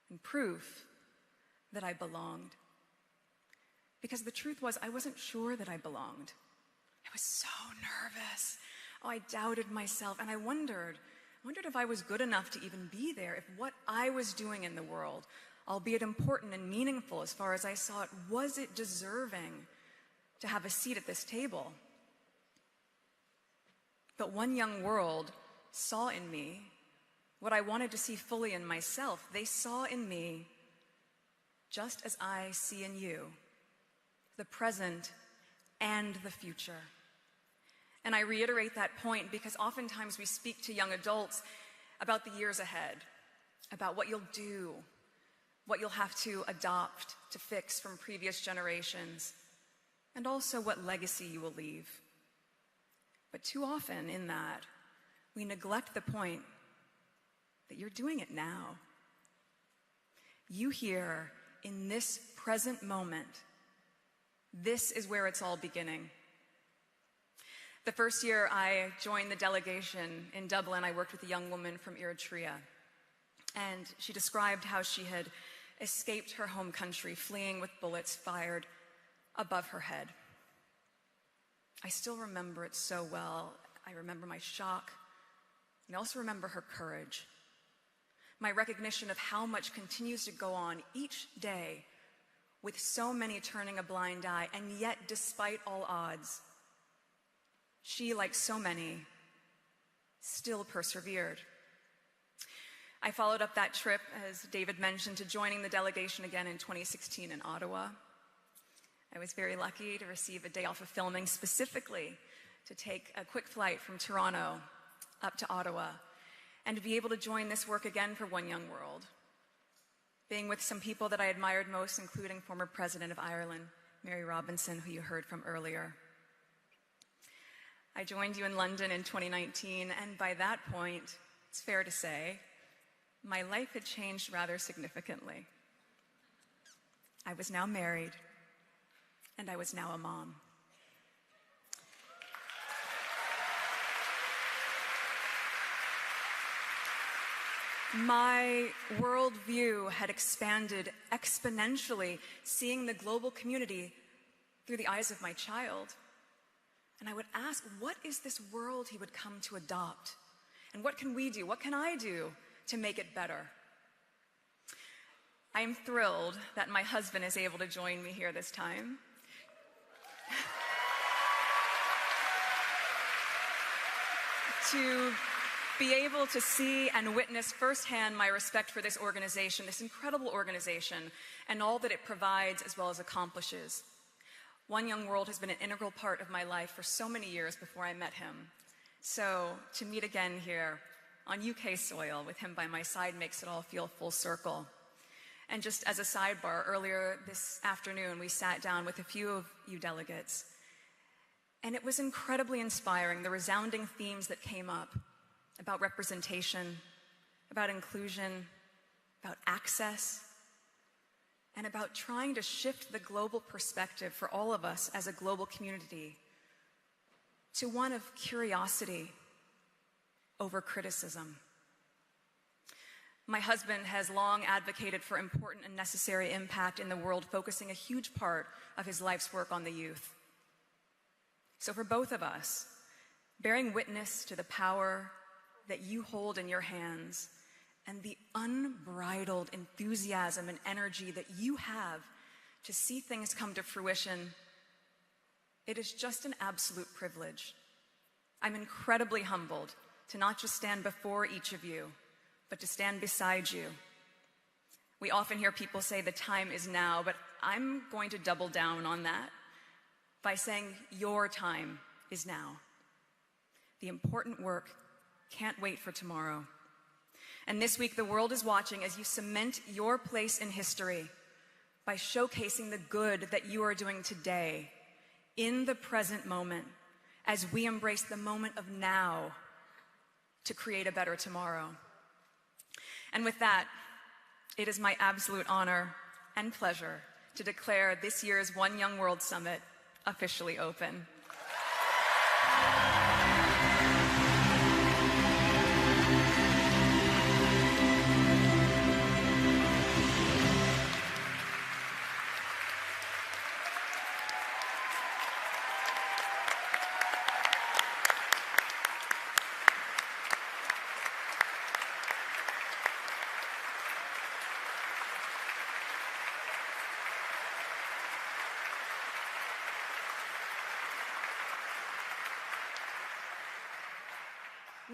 and proof that I belonged. Because the truth was, I wasn't sure that I belonged. I was so nervous. Oh, I doubted myself, and I wondered if I was good enough to even be there, if what I was doing in the world, albeit important and meaningful as far as I saw it, was it deserving to have a seat at this table? But One Young World saw in me what I wanted to see fully in myself. They saw in me, just as I see in you, the present and the future. And I reiterate that point because oftentimes we speak to young adults about the years ahead, about what you'll do, what you'll have to adopt to fix from previous generations, and also what legacy you will leave. But too often in that, we neglect the point that you're doing it now. You here in this present moment, this is where it's all beginning. The first year I joined the delegation in Dublin, I worked with a young woman from Eritrea. And she described how she had escaped her home country, fleeing with bullets fired above her head. I still remember it so well. I remember my shock, and I also remember her courage. My recognition of how much continues to go on each day with so many turning a blind eye, and yet despite all odds, she, like so many, still persevered. I followed up that trip, as David mentioned, to joining the delegation again in 2016 in Ottawa. I was very lucky to receive a day off of filming specifically to take a quick flight from Toronto up to Ottawa and to be able to join this work again for One Young World, being with some people that I admired most, including former President of Ireland, Mary Robinson, who you heard from earlier. I joined you in London in 2019, and by that point, it's fair to say, my life had changed rather significantly. I was now married, and I was now a mom. My worldview had expanded exponentially, seeing the global community through the eyes of my child. And I would ask, what is this world he would come to adopt? And what can we do? What can I do to make it better? I am thrilled that my husband is able to join me here this time. To be able to see and witness firsthand my respect for this organization, this incredible organization, and all that it provides as well as accomplishes. One Young World has been an integral part of my life for so many years before I met him. So to meet again here on UK soil with him by my side makes it all feel full circle. And just as a sidebar, earlier this afternoon we sat down with a few of you delegates, and it was incredibly inspiring, the resounding themes that came up about representation, about inclusion, about access, and about trying to shift the global perspective for all of us as a global community to one of curiosity over criticism. My husband has long advocated for important and necessary impact in the world, focusing a huge part of his life's work on the youth. So for both of us, bearing witness to the power that you hold in your hands and the unbridled enthusiasm and energy that you have to see things come to fruition, it is just an absolute privilege. I'm incredibly humbled to not just stand before each of you, but to stand beside you. We often hear people say the time is now, but I'm going to double down on that by saying your time is now. The important work can't wait for tomorrow. And this week, the world is watching as you cement your place in history by showcasing the good that you are doing today, in the present moment, as we embrace the moment of now to create a better tomorrow. And with that, it is my absolute honor and pleasure to declare this year's One Young World Summit officially open.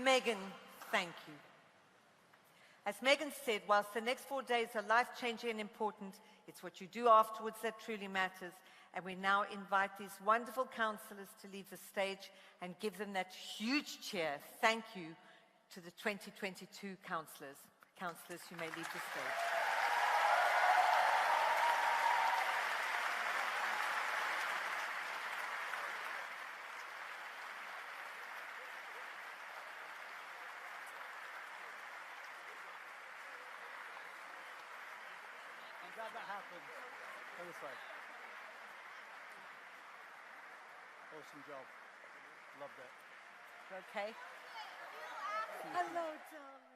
Meghan, thank you. As Meghan said, whilst the next 4 days are life-changing and important, it's what you do afterwards that truly matters. And we now invite these wonderful councillors to leave the stage and give them that huge cheer. Thank you to the 2022 councillors. Councillors, you may leave the stage. I'm glad that happened. Go this way. Awesome job. Loved it. Okay? Hello, darling.